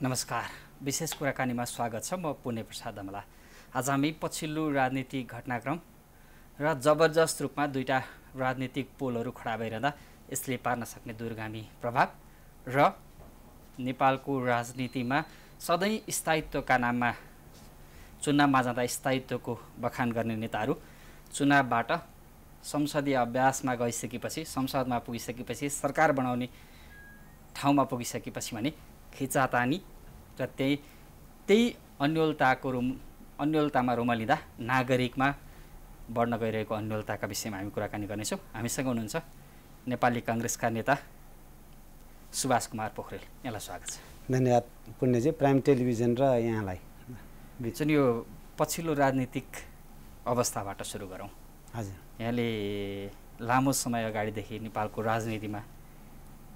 नमस्कार। विशेष कुराकानीमा स्वागत छ। म पुण्य प्रसाद अमला। आज हामी पछिल्लो राजनीतिक घटनाक्रम र जबरजस्त रूपमा दुईटा राजनीतिक पोलहरू खडा भइरहँदा यसले पार्न सक्ने दूरगामी प्रभाव र नेपालको राजनीतिमा सधैँ स्थायित्वका नाममा चुनावमा जाँदा स्थायित्वको बखान गर्ने नेताहरू चुनावबाट संसदीय अभ्यासमा गइसकेपछि, संसदमा पुगिसकेपछि, सरकार बनाउने ठाउँमा पुगिसकेपछि भने खिचातानी र त्यही अन्योलतामा रुमलिँदा नागरिकमा बढ्न गइरहेको अन्योलताका विषयमा हामी कुराकानी गर्नेछौँ। हामीसँग हुनुहुन्छ नेपाली काङ्ग्रेसका नेता सुभाष कुमार पोखरेल। यहाँलाई स्वागत छ। धन्यवाद पुण्यजी। प्राइम टेलिभिजन र यहाँलाई जुन यो पछिल्लो राजनीतिक अवस्थाबाट सुरु गरौँ। हजुर, यहाँले लामो समय अगाडिदेखि नेपालको राजनीतिमा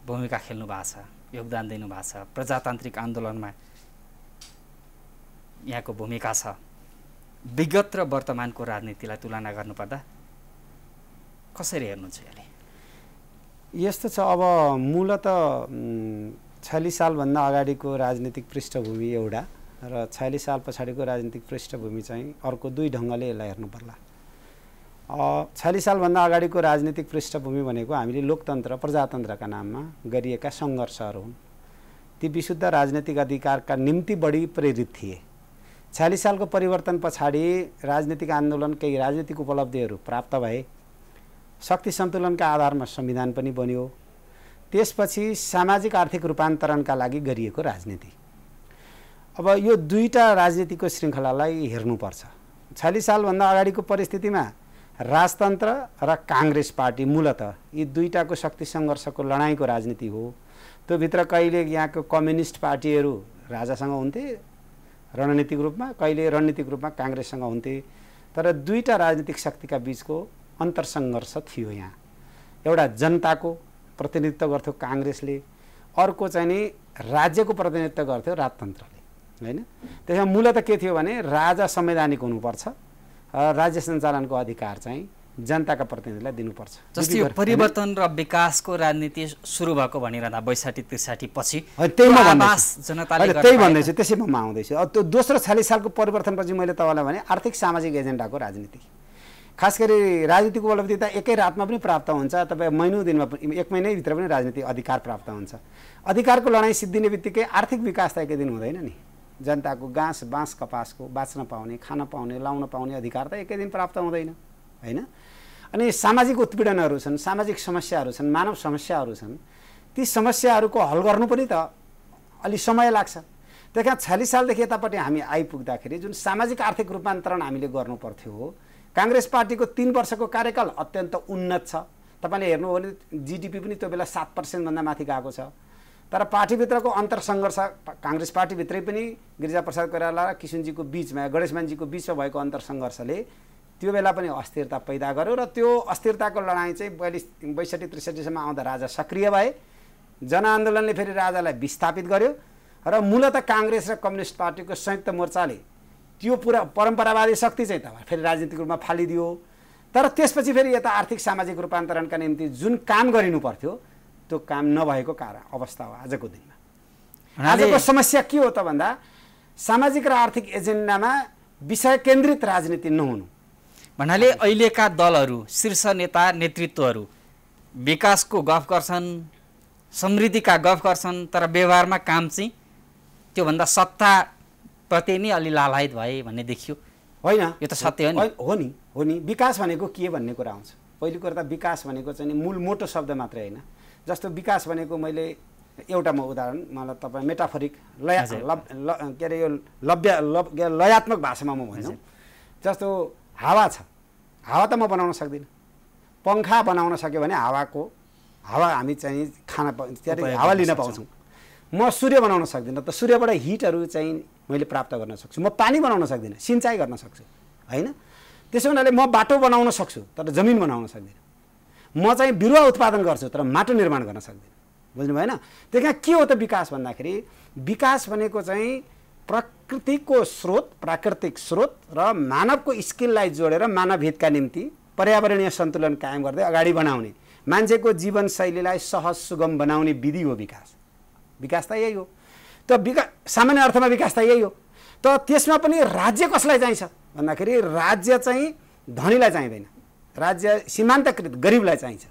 भूमिका खेल्नु भएको छ, योगदान दिनुभएको छ। प्रजातान्त्रिक आन्दोलनमा यहाँको भूमिका छ। विगत र वर्तमानको राजनीतिलाई तुलना गर्नुपर्दा कसरी हेर्नुहुन्छ यहाँले? यस्तो छ, अब मूलत 46 सालभन्दा अगाडिको राजनीतिक पृष्ठभूमि एउटा र 46 साल पछाडिको राजनीतिक पृष्ठभूमि चाहिँ अर्को, दुई ढङ्गले यसलाई हेर्नु पर्ला। 46 सालभन्दा अगाडिको राजनीतिक पृष्ठभूमि भनेको हामीले लोकतन्त्र प्रजातन्त्रका नाममा गरिएका सङ्घर्षहरू हुन्। ती विशुद्ध राजनीतिक अधिकारका निम्ति बढी प्रेरित थिए। 46 सालको परिवर्तन पछाडि राजनीतिक आन्दोलन, केही राजनीतिक उपलब्धिहरू प्राप्त भए, शक्ति सन्तुलनका आधारमा संविधान पनि बन्यो। त्यसपछि सामाजिक आर्थिक रूपान्तरणका लागि गरिएको राजनीति। अब यो दुईटा राजनीतिको श्रृङ्खलालाई हेर्नुपर्छ। 46 सालभन्दा अगाडिको परिस्थितिमा राजतन्त्र र काङ्ग्रेस पार्टी मूलत यी दुईटाको शक्ति सङ्घर्षको लडाइँको राजनीति हो। त्यो भित्र कहिले यहाँको कम्युनिस्ट पार्टीहरू राजासँग हुन्थे रणनीतिक रूपमा, कहिले रणनीतिक रूपमा काङ्ग्रेससँग हुन्थे। तर दुईटा राजनीतिक शक्तिका बीचको अन्तरसङ्घर्ष थियो। यहाँ एउटा जनताको प्रतिनिधित्व गर्थ्यो काङ्ग्रेसले, अर्को चाहिँ नि राज्यको प्रतिनिधित्व गर्थ्यो राजतन्त्रले, होइन? त्यसमा मूलत के थियो भने राजा संवैधानिक हुनुपर्छ, राज्य सञ्चालनको अधिकार चाहिँ जनताका प्रतिनिधिलाई दिनुपर्छ। जस्तै यो परिवर्तन र विकासको राजनीति सुरु भएको भनिरहँदा 62-63 पछि त्यही भन्दैछु, त्यसैमा म आउँदैछु। त्यो दोस्रो 46 सालको परिवर्तनपछि मैले तपाईँलाई भने आर्थिक सामाजिक एजेन्डाको राजनीति, खास गरी राजनीतिक उपलब्धि त एकै रातमा पनि प्राप्त हुन्छ। तपाईँ महिनौँ दिनमा, एक महिनैभित्र पनि राजनीतिक अधिकार प्राप्त हुन्छ। अधिकारको लडाइँ सिद्धिने बित्तिकै आर्थिक विकास त एकै दिन हुँदैन नि। जनताको घाँस बाँस कपासको बाँच्न पाउने, खान पाउने, लाउन पाउने अधिकार त एकै दिन प्राप्त हुँदैन, होइन? अनि सामाजिक उत्पीडनहरू छन्, सामाजिक समस्याहरू छन्, मानव समस्याहरू छन्। ती समस्याहरूको हल गर्नु पनि त अलि समय लाग्छ। त्यही कारण 46 सालदेखि यतापट्टि हामी आइपुग्दाखेरि जुन सामाजिक आर्थिक रूपान्तरण हामीले गर्नु पर्थ्यो, काङ्ग्रेस पार्टीको 3 वर्षको कार्यकाल अत्यन्त उन्नत छ। तपाईँले हेर्नु हो भने जिडिपी पनि त्यो बेला 7% माथि गएको छ। तर पार्टीभित्रको अन्तरसङ्घर्ष, काङ्ग्रेस पार्टीभित्रै पनि गिरिजाप्रसाद कोइराला र किशनजीको बिचमा, गणेशमानजीको बिचमा भएको अन्तरसङ्घर्षले त्यो बेला पनि अस्थिरता पैदा गर्यो र त्यो अस्थिरताको लडाइँ चाहिँ 62-63सम्म आउँदा राजा सक्रिय भए। जनआन्दोलनले फेरि राजालाई विस्थापित गर्यो र मूलत काङ्ग्रेस र कम्युनिस्ट पार्टीको संयुक्त मोर्चाले त्यो पुरा परम्परावादी शक्ति चाहिँ त फेरि राजनीतिक रूपमा फालिदियो। तर त्यसपछि फेरि यता आर्थिक सामाजिक रूपान्तरणका निम्ति जुन काम गरिनु पर्थ्यो त्यो काम नभएको कारण अवस्था हो आजको दिनमा। आजको समस्या के हो त भन्दा सामाजिक र आर्थिक एजेन्डामा विषय केन्द्रित राजनीति नहुनु भन्नाले अहिलेका दलहरू, शीर्ष नेता नेतृत्वहरू विकासको गफ गर्छन्, समृद्धिका गफ गर्छन्, तर व्यवहारमा काम चाहिँ त्योभन्दा सत्ताप्रति नै अलि लालायत भए भन्ने देखियो, होइन? यो त सत्य हो नि। हो नि। विकास भनेको के भन्ने कुरा आउँछ। पहिलो कुरा त विकास भनेको चाहिँ मूल मोटो शब्द मात्रै होइन। जस्तो विकास भनेको मैले एउटा उदाहरण, मलाई तपाईँ मेटाफोरिक के अरे यो लयात्मक भाषामा म भन्छु। जस्तो हावा छ, हावा त म बनाउन सक्दिनँ। पङ्खा बनाउन सक्यो भने हावा हामी चाहिँ हावा लिन पाउँछौँ। म सूर्य बनाउन सक्दिनँ, त सूर्यबाट हिटहरू चाहिँ मैले प्राप्त गर्न सक्छु। म पानी बनाउन सक्दिनँ, सिँचाइ गर्न सक्छु, होइन? त्यसो हुनाले म बाटो बनाउन सक्छु तर जमिन बनाउन सक्दिनँ। म चाहिँ बिरुवा उत्पादन गर्छु तर माटो निर्माण गर्न सक्दिनँ। बुझ्नु भएन? त्यही कारण के हो त विकास भन्दाखेरि, विकास भनेको चाहिँ प्राकृतिक स्रोत र मानवको स्किललाई जोडेर मानव हितका निम्ति पर्यावरणीय सन्तुलन कायम गर्दै अगाडि बनाउने, मान्छेको जीवनशैलीलाई सहज सुगम बनाउने विधि हो विकास। विकास त यही हो। त सामान्य अर्थमा विकास त यही हो। त त्यसमा पनि राज्य कसलाई चाहिन्छ भन्दाखेरि राज्य चाहिँ धनीलाई चाहिँदैन, राज्य सीमान्तकृत गरिबलाई चाहिन्छ।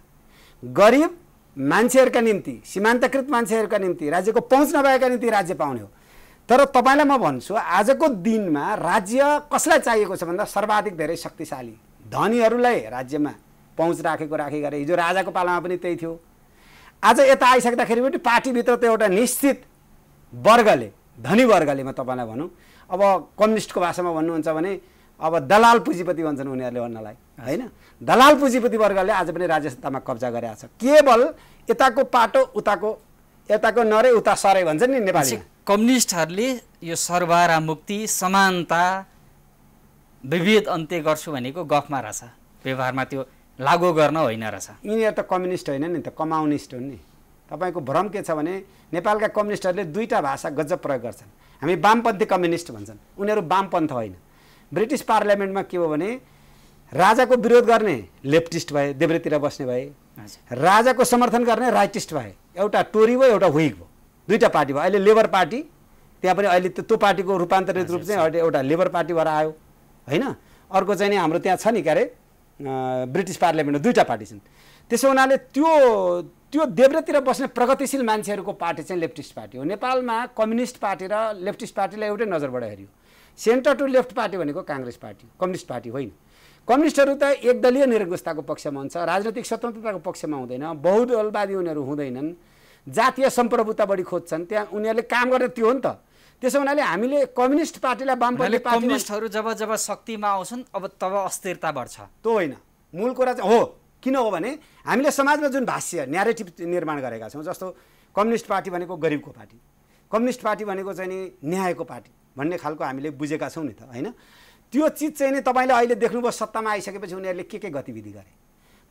गरिब मान्छेहरूका निम्ति, सीमान्तकृत मान्छेहरूका निम्ति, राज्यको पहुँच नभएका निम्ति राज्य पाउने हो। तर तपाईँलाई म भन्छु आजको दिनमा राज्य कसलाई चाहिएको छ भन्दा सर्वाधिक धेरै शक्तिशाली धनीहरूलाई राज्यमा पहुँच राखे गरे। हिजो राजाको पालामा पनि त्यही थियो। आज यता आइसक्दाखेरि पनि पार्टीभित्र त एउटा निश्चित वर्गले, धनी वर्गले, म तपाईँलाई भनौँ अब कम्युनिस्टको भाषामा भन्नुहुन्छ भने अब दलाल पुँजीपति भन्छन् उनीहरूले भन्नलाई, होइन? दलाल पुँजीपति वर्गले आज पनि राज्य सत्तामा कब्जा गरेको छ। केवल यताको पाटो उताको, यताको नरे उता सरे भन्छन् नि नेपाली। कम्युनिस्टहरूले यो सर्वहारा मुक्ति, समानता, विभेद अन्त्य गर्छु भनेको गफमा रहेछ, व्यवहारमा त्यो लागू गर्न होइन रहेछ। यिनीहरू त कम्युनिस्ट होइन नि त, कम्युनिस्ट हुन् नि। तपाईँको भ्रम के छ भने नेपालका कम्युनिस्टहरूले दुईटा भाषा गजब प्रयोग गर्छन्। हामी वामपन्थी कम्युनिस्ट भन्छन्, उनीहरू वामपन्थ होइन। ब्रिटिस पार्लियामेन्टमा के हो भने राजाको विरोध गर्ने लेफ्टिस्ट भए, देब्रेतिर बस्ने भए, राजाको समर्थन गर्ने राइटिस्ट भए। एउटा टोरी भयो, एउटा व्हिग भयो, दुईटा पार्टी भयो। अहिले लेबर पार्टी, त्यहाँ पनि अहिले त्यो पार्टीको रूपान्तरित रूप चाहिँ एउटा लेबर पार्टी भएर आयो, होइन? अर्को चाहिँ नि हाम्रो त्यहाँ छ नि के अरे ब्रिटिस पार्लियामेन्टमा दुईटा पार्टी छन्। त्यसो हुनाले त्यो देब्रेतिर बस्ने प्रगतिशील मान्छेहरूको पार्टी चाहिँ लेफ्टिस्ट पार्टी हो। नेपालमा कम्युनिस्ट पार्टी र लेफ्टिस्ट पार्टीलाई एउटै नजरबाट हेऱ्यो। सेन्टर टु लेफ्ट पार्टी भनेको काङ्ग्रेस पार्टी, कम्युनिस्ट पार्टी होइन। कम्युनिस्टहरू त एकदलीय निरङ्कुशताको पक्षमा हुन्छ, राजनैतिक स्वतन्त्रताको पक्षमा हुँदैन, बहुदलवादी उनीहरू हुँदैनन्, जातीय सम्प्रभुता बढी खोज्छन्। त्यहाँ उनीहरूले काम गर्ने त्यो हो नि त। त्यसो हुनाले हामीले कम्युनिस्ट पार्टीलाई वामपन्थी पार्टी, कम्युनिस्टहरू जब शक्तिमा आउँछन् तब अस्थिरता बढ्छ। त्यो होइन मूल कुरा चाहिँ हो। किन हो भने हामीले समाजमा जुन भाष्य न्यारेटिभ निर्माण गरेका छौँ, जस्तो कम्युनिस्ट पार्टी भनेको गरिबको पार्टी, कम्युनिस्ट पार्टी भनेको चाहिँ नि न्यायको पार्टी भन्ने खालको हामीले बुझेका छौँ नि त, होइन? त्यो चिज चाहिँ नि तपाईँले अहिले देख्नुभयो सत्तामा आइसकेपछि उनीहरूले के गतिविधि गरे।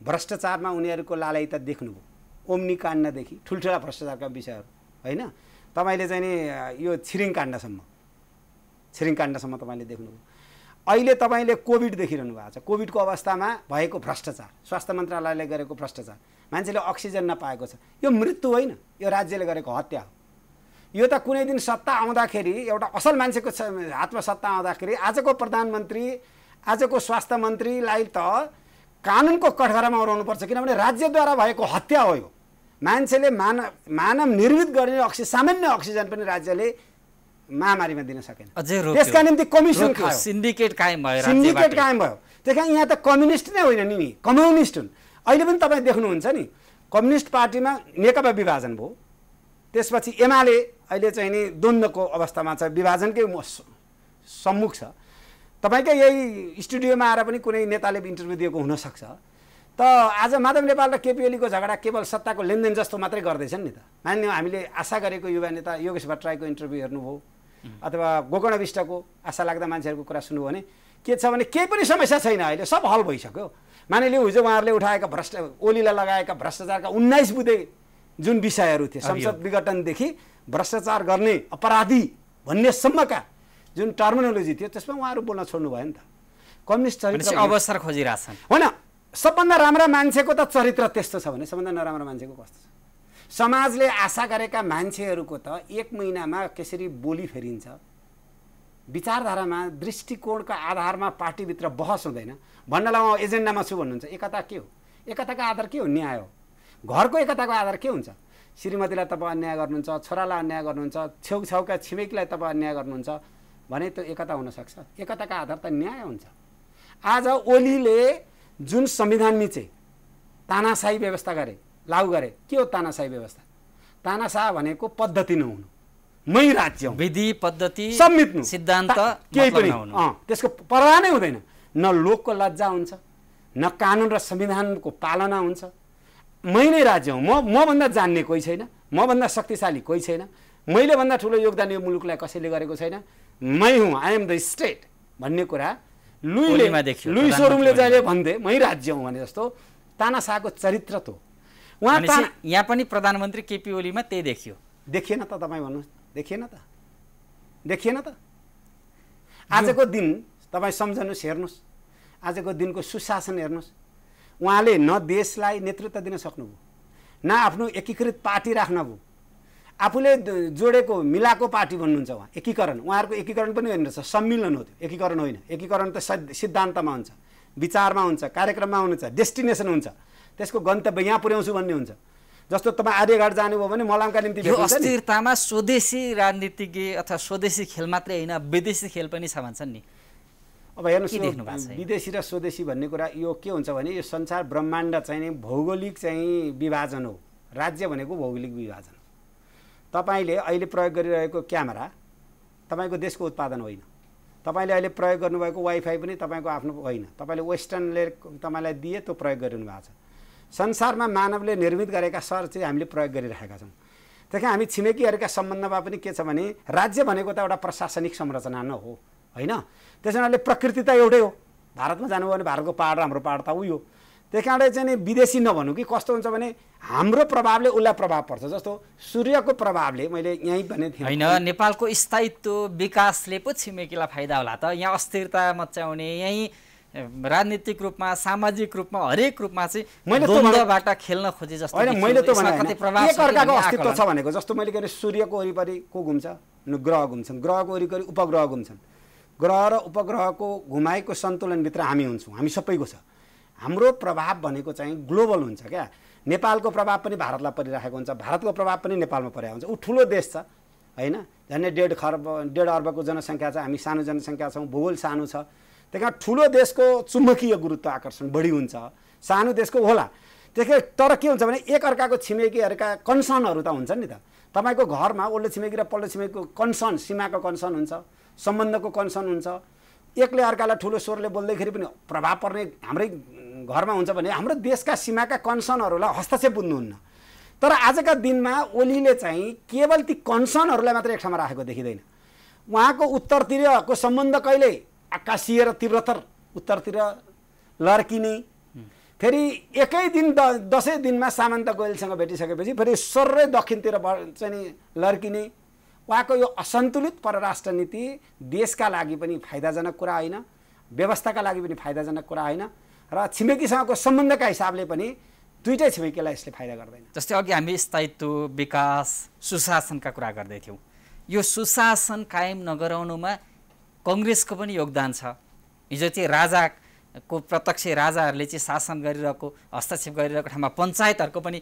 भ्रष्टाचारमा उनीहरूको लालायिता देख्नुभयो, ओम्नी काण्डदेखि ठुल्ठुला भ्रष्टाचारका विषयहरू, होइन? तपाईँले चाहिँ नि यो छिरिङ काण्डसम्म तपाईँले देख्नुभयो। अहिले तपाईँले कोभिड देखिरहनु भएको छ। कोभिडको अवस्थामा भएको भ्रष्टाचार, स्वास्थ्य मन्त्रालयले गरेको भ्रष्टाचार, मान्छेले अक्सिजन नपाएको छ, यो मृत्यु होइन, यो राज्यले गरेको हत्या हो। यो त कुनै दिन सत्ता आउँदाखेरि, एउटा असल मान्छेको हातमा सत्ता आउँदाखेरि आजको प्रधानमन्त्री, आजको स्वास्थ्य मन्त्रीलाई त कानुनको कठघरामा उडाउनुपर्छ, किनभने राज्यद्वारा भएको हत्या हो यो। मान्छेले मानव निर्मित गर्ने सामान्य अक्सिजन पनि राज्यले महामारीमा दिन सकेन। त्यसका निम्ति कमिसन खायो, सिन्डिकेट कायम भयो। त्यही कारण यहाँ त कम्युनिस्ट नै होइन नि, कम्युनिस्ट हुन्। अहिले पनि तपाईँ देख्नुहुन्छ नि कम्युनिस्ट पार्टीमा नेकपा विभाजन भयो, त्यसपछि एमाले अहिले चाहिँ नि द्वन्द्वको अवस्थामा छ, विभाजनकै सम्मुख छ। तपाईँकै यही स्टुडियोमा आएर पनि कुनै नेताले इन्टरभ्यू दिएको हुनसक्छ। त आज माधव नेपाल र केपी ओलीको झगडा केवल सत्ताको लेनदेन जस्तो मात्रै गर्दैछन् नि त। मान्य हामीले आशा गरेको युवा नेता योगेश भट्टराईको इन्टरभ्यू हेर्नुभयो अथवा गोकर्ण विष्टको आशा लाग्दा मान्छेहरूको कुरा सुन्नुभयो भने के छ भने केही पनि समस्या छैन, अहिले सब हल भइसक्यो। मानिलियो हिजो उहाँहरूले उठाएका ओलीलाई लगाएका भ्रष्टाचारका 19 बुँदे जुन विषयहरू थिए, संसद विघटनदेखि भ्रष्टाचार गर्ने अपराधी भन्नेसम्मका जुन टर्मिनोलोजी थियो, त्यसमा उहाँहरू बोल्न छोड्नु भयो नि त। कम्युनिस्ट चरित्र अवसर खोजिरहेछन् होइन। सबभन्दा राम्रा मान्छेको त चरित्र त्यस्तो छ भने सबभन्दा नराम्रो मान्छेको कस्तो छ? समाजले आशा गरेका मान्छेहरूको त 1 महिनामा कसरी बोली फेरिन्छ, विचारधारामा दृष्टिकोणका आधारमा पार्टीभित्र बहस हुँदैन। भन्नलाई म एजेन्डामा छु भन्नुहुन्छ, एकता के हो? एकताको आधार के हो? न्याय हो। घरको एकताको आधार के हुन्छ? श्रीमतीलाई तपाईँ अन्याय गर्नुहुन्छ, छोरालाई अन्याय गर्नुहुन्छ, छेउछाउका छिमेकीलाई तपाईँ अन्याय गर्नुहुन्छ भने त्यो एकता हुनसक्छ? एकताका आधार त न्याय हुन्छ। आज ओलीले जुन संविधान मिचे, तानाशाही व्यवस्था गरे, लागू गरे, के हो तानाशाही व्यवस्था? तानाशाह भनेको पद्धति नहुनु, मै राज्य, विधि पद्धति सब मिट्नु, सिद्धान्त केही पनि त्यसको परवाह नै हुँदैन। न लोकको लज्जा हुन्छ, न कानुन र संविधानको पालना हुन्छ। मै नै राज्य हुँ, मभन्दा जान्ने कोही छैन, मभन्दा शक्तिशाली कोही छैन, मैले भन्दा ठुलो योगदान यो मुलुकलाई कसैले गरेको छैन, मै हुँ, आई एम द स्टेट भन्ने कुरा लुई सोरुमले जहिले भन्थे मै राज्य हुँ भने जस्तो तानाशाहको चरित्र त उहाँ यहाँ पनि प्रधानमन्त्री केपी ओलीमा त्यही देखियो। देखिएन त? तपाईँ भन्नुहोस्, देखिएन त? आजको दिन तपाईँ सम्झनुहोस्, हेर्नुहोस्, आजको दिनको सुशासन हेर्नुहोस्। उहाँले न देशलाई नेतृत्व दिन सक्नुभयो, न आफ्नो एकीकृत पार्टी राख्नुभयो। आफूले जोडेको मिलाएको पार्टी भन्नुहुन्छ उहाँ। एकीकरण, उहाँहरूको एकीकरण पनि होइन रहेछ, सम्मिलन हो त्यो, एकीकरण होइन। एकीकरण त सिद्धान्तमा हुन्छ, विचारमा हुन्छ, कार्यक्रममा हुन्छ, डेस्टिनेसन हुन्छ, त्यसको गन्तव्य यहाँ पुर्याउँछु भन्ने हुन्छ। जस्तो तपाईँ आर्यघाट जानुभयो भने मलामका निम्ति यो अस्थिरतामा स्वदेशी राजनीतिज्ञ अथवा स्वदेशी खेल मात्रै होइन विदेशी खेल पनि छ भन्छन् नि। अब हेर्नुहोस्, विदेशी र स्वदेशी भन्ने कुरा यो के हुन्छ भने यो संसार ब्रह्माण्ड चाहिँ नि भौगोलिक चाहिँ विभाजन हो। राज्य भनेको भौगोलिक विभाजन हो। तपाईँले अहिले प्रयोग गरिरहेको क्यामेरा तपाईँको देशको उत्पादन होइन। तपाईँले अहिले प्रयोग गर्नुभएको वाइफाई पनि तपाईँको आफ्नो होइन। तपाईँले वेस्टर्नले तपाईँलाई दिए त्यो प्रयोग गरिनु भएको छ। संसारमा मानवले निर्मित गरेका सहर चाहिँ हामीले प्रयोग गरिरहेका छौँ। त्यही हामी छिमेकीहरूका सम्बन्धमा पनि के छ भने राज्य भनेको त एउटा प्रशासनिक संरचना न हो होइन। त्यस कारणले प्रकृति त एउटै हो। भारतमा जानुभयो भने भारतको पहाड र हाम्रो पहाड त उयो। त्यही कारणले चाहिँ नि विदेशी नभनौँ कि कस्तो हुन्छ भने हाम्रो प्रभावले उसलाई प्रभाव पर्छ। जस्तो सूर्यको प्रभावले मैले यहीँ भने थिएँ होइन, नेपालको स्थायित्व विकासले पो छिमेकीलाई फाइदा होला त। यहाँ अस्थिरता मचाउने, यहीँ राजनीतिक रूपमा सामाजिक रूपमा हरेक रूपमा चाहिँ द्वन्द्वबाट खेल्न खोजे जस्तो होइन। मैले त भने एकअर्काको अस्तित्व छ भनेको जस्तो मैले के अरे सूर्यको वरिपरि को घुम्छ, ग्रह घुम्छन्, ग्रहको वरिपरि उपग्रह घुम्छन्। ग्रह र उपग्रहको घुमाइको सन्तुलनभित्र हामी हुन्छौँ, हामी सबैको छ। हाम्रो प्रभाव भनेको चाहिँ ग्लोबल हुन्छ क्या। नेपालको प्रभाव पनि भारतलाई परिरहेको हुन्छ, भारतको प्रभाव पनि नेपालमा परिरहेको हुन्छ। ऊ ठुलो देश छ होइन, झन्डै 1.5 अर्बको जनसङ्ख्या छ, हामी सानो जनसङ्ख्या छौँ, भूगोल सानो छ। त्यही कारण ठुलो देशको चुम्बकीय गुरुत्व आकर्षण बढी हुन्छ, सानो देशको होला। त्यही तर के हुन्छ भने एकअर्काको छिमेकीहरूका कन्सर्नहरू त हुन्छ नि त। तपाईँको घरमा ओल्लो छिमेकी र पल्लो छिमेकीको कन्सर्न, सीमाको कन्सर्न हुन्छ, सम्बन्धको कन्सर्न हुन्छ। एकले अर्कालाई ठुलो स्वरले बोल्दाखेरि पनि प्रभाव पर्ने हाम्रै घरमा हुन्छ भने हाम्रो देशका सीमाका कन्सर्नहरूलाई हस्तक्षेप बुझ्नुहुन्न। तर आजका दिनमा ओलीले चाहिँ केवल ती कन्सर्नहरूलाई मात्रै एक ठाउँमा राखेको देखिँदैन। उहाँको उत्तरतिरको सम्बन्ध कहिले आकाशीय र तीव्रतर उत्तरतिर लर्किने, फेरि एकै दिन 10 दिनमा सामन्त गोयलसँग भेटिसकेपछि फेरि सर्रै दक्षिणतिर चाहिँ नि लर्किने। उहाँको यो असन्तुलित परराष्ट्र नीति देशका लागि पनि फाइदाजनक कुरा होइन, व्यवस्थाका लागि पनि फाइदाजनक कुरा होइन र छिमेकीसँगको सम्बन्धका हिसाबले पनि दुईटै छिमेकीलाई यसले फाइदा गर्दैन। जस्तै अघि हामी स्थायित्व, विकास, सुशासनका कुरा गर्दै थियौँ। यो सुशासन कायम नगराउनुमा कङ्ग्रेसको पनि योगदान छ। हिजो चाहिँ राजाको प्रत्यक्ष राजाहरूले चाहिँ शासन गरिरहेको, हस्तक्षेप गरिरहेको ठाउँमा पञ्चायतहरूको पनि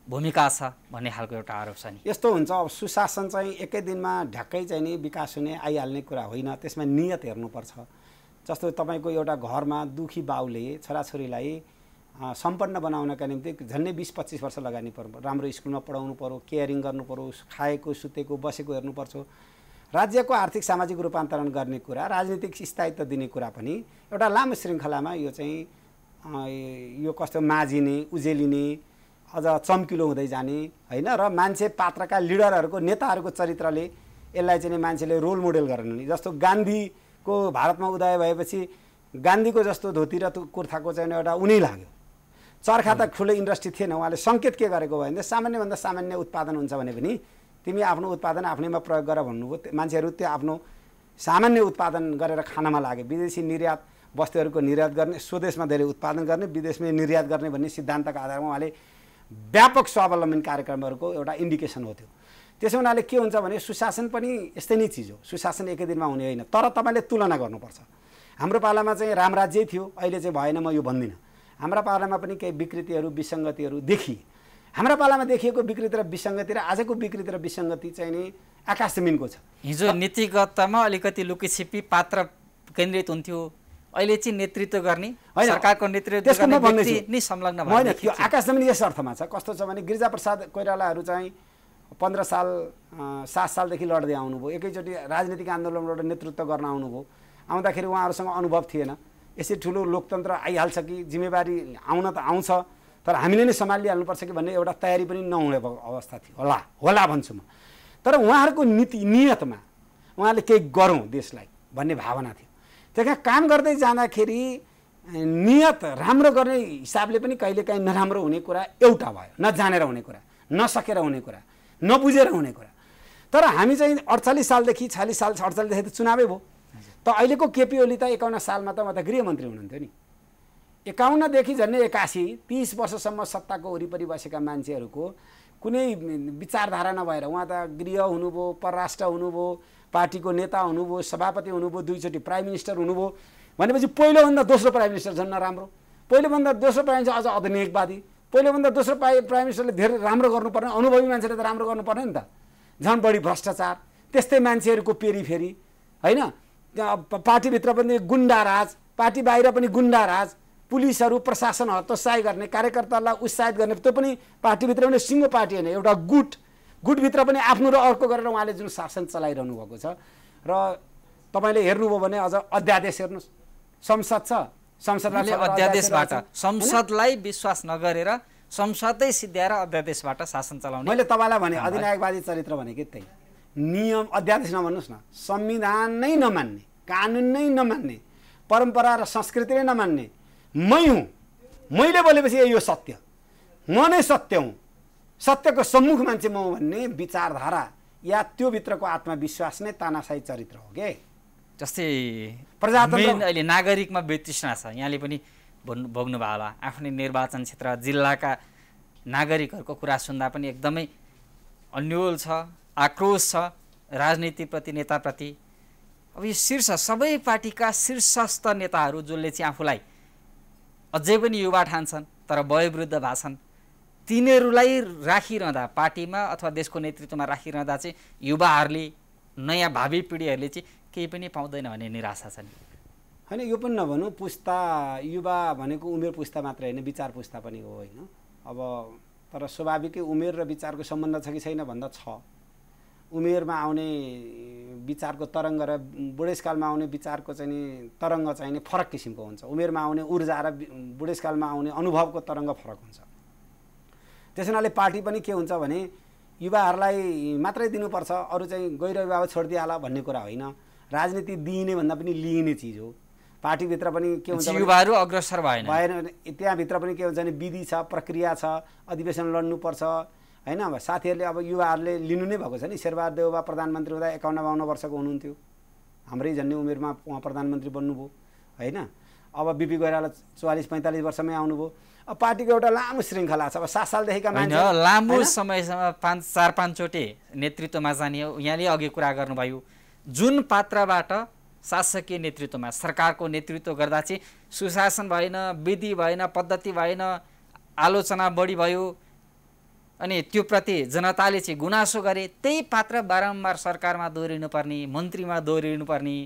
भूमिका छ भन्ने खालको एउटा आरोप छ नि। यस्तो हुन्छ, अब सुशासन चाहिँ एकै दिनमा ढ्याक्कै चाहिँ नि विकास हुने आइहाल्ने कुरा होइन, त्यसमा नियत हेर्नुपर्छ। जस्तो तपाईँको एउटा घरमा दुखी बाउले छोराछोरीलाई सम्पन्न बनाउनका निम्ति झन्डै 20-25 वर्ष लगानी पर्यो। राम्रो स्कुलमा पढाउनु पर्यो, केयरिङ गर्नु पर्यो, खाएको सुतेको बसेको हेर्नुपर्छ। राज्यको आर्थिक सामाजिक रूपान्तरण गर्ने कुरा, राजनीतिक स्थायित्व दिने कुरा पनि एउटा लामो श्रृङ्खलामा यो चाहिँ यो कस्तो माझिने, उजेलिने, अझ चम्किलो हुँदै जाने होइन। र मान्छे पात्रका लिडरहरूको, नेताहरूको चरित्रले यसलाई चाहिँ मान्छेले रोल मोडेल गर्ने। जस्तो गान्धीको भारतमा उदय भएपछि गान्धीको जस्तो धोती र कुर्ताको चाहिँ एउटा उनी लाग्यो। चर्खा त ठुलो इन्डस्ट्री थिएन, उहाँले सङ्केत के गरेको भयो भने सामान्यभन्दा सामान्य उत्पादन हुन्छ भने पनि तिमी आफ्नो उत्पादन आफ्नैमा प्रयोग गर भन्नुभयो। मान्छेहरू त्यो आफ्नो सामान्य उत्पादन गरेर खानमा लागे। विदेशी निर्यात वस्तुहरूको निर्यात गर्ने, स्वदेशमा धेरै उत्पादन गर्ने, विदेशमा निर्यात गर्ने भन्ने सिद्धान्तका आधारमा उहाँले व्यापक स्वावलम्बन कार्यक्रमहरूको एउटा इन्डिकेसन हो त्यो। त्यसो हुनाले के हुन्छ भने सुशासन पनि यस्तै नै चिज हो। सुशासन एकै दिनमा हुने होइन, तर तपाईँले तुलना गर्नुपर्छ। हाम्रो पालामा चाहिँ रामराज्यै थियो, अहिले चाहिँ भएन, म यो भन्दिनँ। हाम्रा पालामा पनि केही विकृतिहरू, विसङ्गतिहरू देखिए। हाम्रा पालामा देखिएको विकृति र विसङ्गति र आजको विकृति र विसङ्गति चाहिँ नि आकाश जमिनको छ। हिजो नीतिगतमा अलिकति लुकीछिपी पात्र केन्द्रित हुन्थ्यो, अहिले चाहिँ नेतृत्व गर्ने, सरकारको नेतृत्व गर्ने व्यक्ति नै संलग्न होइन। त्यो आकाश जमिन यस अर्थमा छ, कस्तो छ भने गिरिजाप्रसाद कोइरालाहरू चाहिँ 15 साल 7 सालदेखि लड्दै आउनुभयो। एकैचोटि राजनीतिक आन्दोलनबाट नेतृत्व गर्न आउनुभयो। आउँदाखेरि उहाँहरूसँग अनुभव थिएन। यसै ठुलो लोकतन्त्र आइहाल्छ कि जिम्मेवारी आउन त आउँछ, तर हामीले नै सम्हालिहाल्नुपर्छ कि भन्ने एउटा तयारी पनि नहुने अवस्था थियो होला भन्छु म। तर उहाँहरूको नियतमा उहाँले केही गरौँ देशलाई भन्ने भावना थियो। त्यही काम गर्दै जाँदाखेरि नियत राम्रो गर्ने हिसाबले पनि कहिलेकाहीँ नराम्रो हुने कुरा एउटा भयो, नजानेर हुने कुरा, नसकेर हुने कुरा, नबुझेर हुने कुरा। तर हामी चाहिँ 48 सालदेखि 46 साल 48देखि त चुनावै भयो। त अहिलेको केपी ओली त 51 सालमा त म त गृहमन्त्री हुनुहुन्थ्यो नि। 51 देखि झन्डै 81 30 वर्षसम्म सत्ताको वरिपरि बसेका मान्छेहरूको कुनै विचारधारा नभएर उहाँ त गृह हुनुभयो, परराष्ट्र हुनुभयो, पार्टीको नेता हुनुभयो, सभापति हुनुभयो, 2 चोटि प्राइम मिनिस्टर हुनुभयो भनेपछि पहिलोभन्दा दोस्रो प्राइम मिनिस्टर झन् नराम्रो, पहिलोभन्दा दोस्रो प्राइम मिनिस्टर अझ आधुनिकवादी, पहिलोभन्दा दोस्रो प्राइम मिनिस्टरले धेरै राम्रो गर्नुपर्ने, अनुभवी मान्छेले त राम्रो गर्नुपर्ने नि त, झन् बढी भ्रष्टाचार, त्यस्तै मान्छेहरूको पेरिफेरी होइन, पार्टीभित्र पनि गुन्डाराज, पार्टी बाहिर पनि गुन्डाराज, पुलिसहरू प्रशासन हतोत्साही गर्ने, कार्यकर्तालाई उत्साहित गर्ने, त्यो पनि पार्टीभित्र पनि सिङ्गो पार्टी होइन, एउटा गुटभित्र पनि आफ्नो र अर्को गरेर उहाँले जुन शासन चलाइरहनु भएको छ। र तपाईँले हेर्नुभयो भने अझ अध्यादेश हेर्नुहोस्, संसद छ, संसदले अध्यादेशबाट संसदलाई विश्वास नगरेर संसदै सिद्ध्याएर अध्यादेशबाट शासन चलाउने। मैले तपाईँलाई भने अधिनायकवादी चरित्र भनेको त्यही, नियम अध्यादेश नभन्नुहोस् न, संविधान नै नमान्ने, कानुन नै नमान्ने, परम्परा र संस्कृति नै नमान्ने, मै हुँ, मैले बोलेपछि यो सत्य, म नै सत्य हुँ, सत्यको सम्मुख मान्छे म हुँ भन्ने विचारधारा या त्यो भित्रको आत्मविश्वास नै तानाशाही चरित्र हो के। जस्तै प्रजातन्त्र अहिले नागरिकमा वितृष्णा छ, यहाँले पनि भोग्नुभयो होला, आफ्नै निर्वाचन क्षेत्र जिल्लाका नागरिकहरूको कुरा सुन्दा पनि एकदमै अन्यल छ, आक्रोश छ राजनीतिप्रति, नेताप्रति। अब यो शीर्ष सबै पार्टीका शीर्षस्थ नेताहरू जसले चाहिँ आफूलाई अझै पनि युवा ठान्छन् तर वयोवृद्ध भएको छन्, तिनीहरूलाई राखिरहँदा पार्टीमा अथवा देशको नेतृत्वमा राखिरहँदा चाहिँ युवाहरूले, नयाँ भावी पिँढीहरूले चाहिँ केही पनि पाउँदैन भन्ने निराशा छ नि। होइन, यो पनि नभनौँ, पुस्ता युवा भनेको उमेर पुस्ता मात्रै होइन, विचार पुस्ता पनि हो होइन। अब तर स्वाभाविकै उमेर र विचारको सम्बन्ध छ कि छैन भन्दा छ। उमेरमा आउने विचारको तरङ्ग र बुढेसकालमा आउने विचारको चाहिँ नि तरङ्ग चाहिँ नि फरक किसिमको हुन्छ। उमेरमा आउने ऊर्जा र बुढेसकालमा आउने अनुभवको तरङ्ग फरक हुन्छ। त्यस हुनाले पार्टी पनि के हुन्छ भने युवाहरूलाई मात्रै दिनुपर्छ, अरू चाहिँ गैर युवा छोडिदिइहाल भन्ने कुरा होइन। राजनीति दिइने भन्दा पनि लिइने चिज हो। पार्टीभित्र पनि के हुन्छ, युवाहरू अग्रसर भएन, त्यहाँभित्र पनि के हुन्छ भने विधि छ, प्रक्रिया छ, अधिवेशन लड्नुपर्छ होइन। अब साथीहरूले अब युवाहरूले लिनु नै भएको छ नि। शेरबहादुर देउवा प्रधानमन्त्री हुँदा 51-52 वर्षको हुनुहुन्थ्यो, हाम्रै झन्डै उमेरमा उहाँ प्रधानमन्त्री बन्नुभयो होइन। अब बिपी कोइराला 44-45 वर्षमै आउनुभयो। अब पार्टीको एउटा लामो श्रृङ्खला छ। अब 7 सालदेखिका मान्छे लामो समयसम्म 4-5 चोटि नेतृत्वमा जाने, यहाँले अघि कुरा गर्नुभयो, जुन पात्रबाट शासकीय नेतृत्वमा सरकारको नेतृत्व गर्दा चाहिँ सुशासन भएन, विधि भएन, पद्धति भएन, आलोचना बढी भयो अनि त्यो प्रति जनताले चाहिँ गुनासो गरे, त्यही पात्र बारम्बार सरकारमा दोहोरिनुपर्ने, मन्त्रीमा दोहोरिनुपर्ने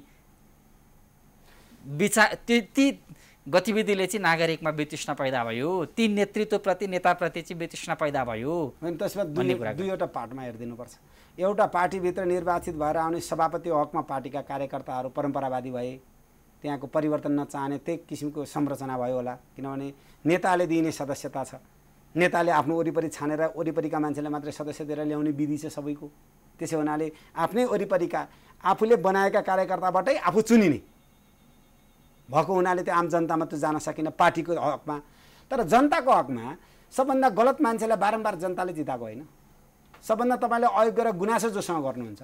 विचार, ती गतिविधिले चाहिँ नागरिकमा वितृष्णा पैदा भयो, ती नेतृत्वप्रति, नेताप्रति चाहिँ वितृष्णा पैदा भयो। त्यसमा दुईवटा पार्टमा हेरिदिनुपर्छ। एउटा पार्टीभित्र निर्वाचित भएर आउने सभापति हकमा पार्टीका कार्यकर्ताहरू परम्परावादी भए, त्यहाँको परिवर्तन नचाहने त्यही किसिमको संरचना भयो होला। किनभने नेताले दिइने सदस्यता छ, नेताले आफ्नो वरिपरि छानेर वरिपरिका मान्छेलाई मात्रै सदस्य दिएर ल्याउने विधि छ सबैको। त्यसो हुनाले आफ्नै वरिपरिका आफूले बनाएका कार्यकर्ताबाटै आफू चुनिने भएको हुनाले त्यो आम जनतामा त्यो जान सकिन पार्टीको हकमा। तर जनताको हकमा सबभन्दा गलत मान्छेलाई बारम्बार जनताले जिताएको होइन। सबभन्दा तपाईँले अयोग्य र गुनासो जोसँग गर्नुहुन्छ,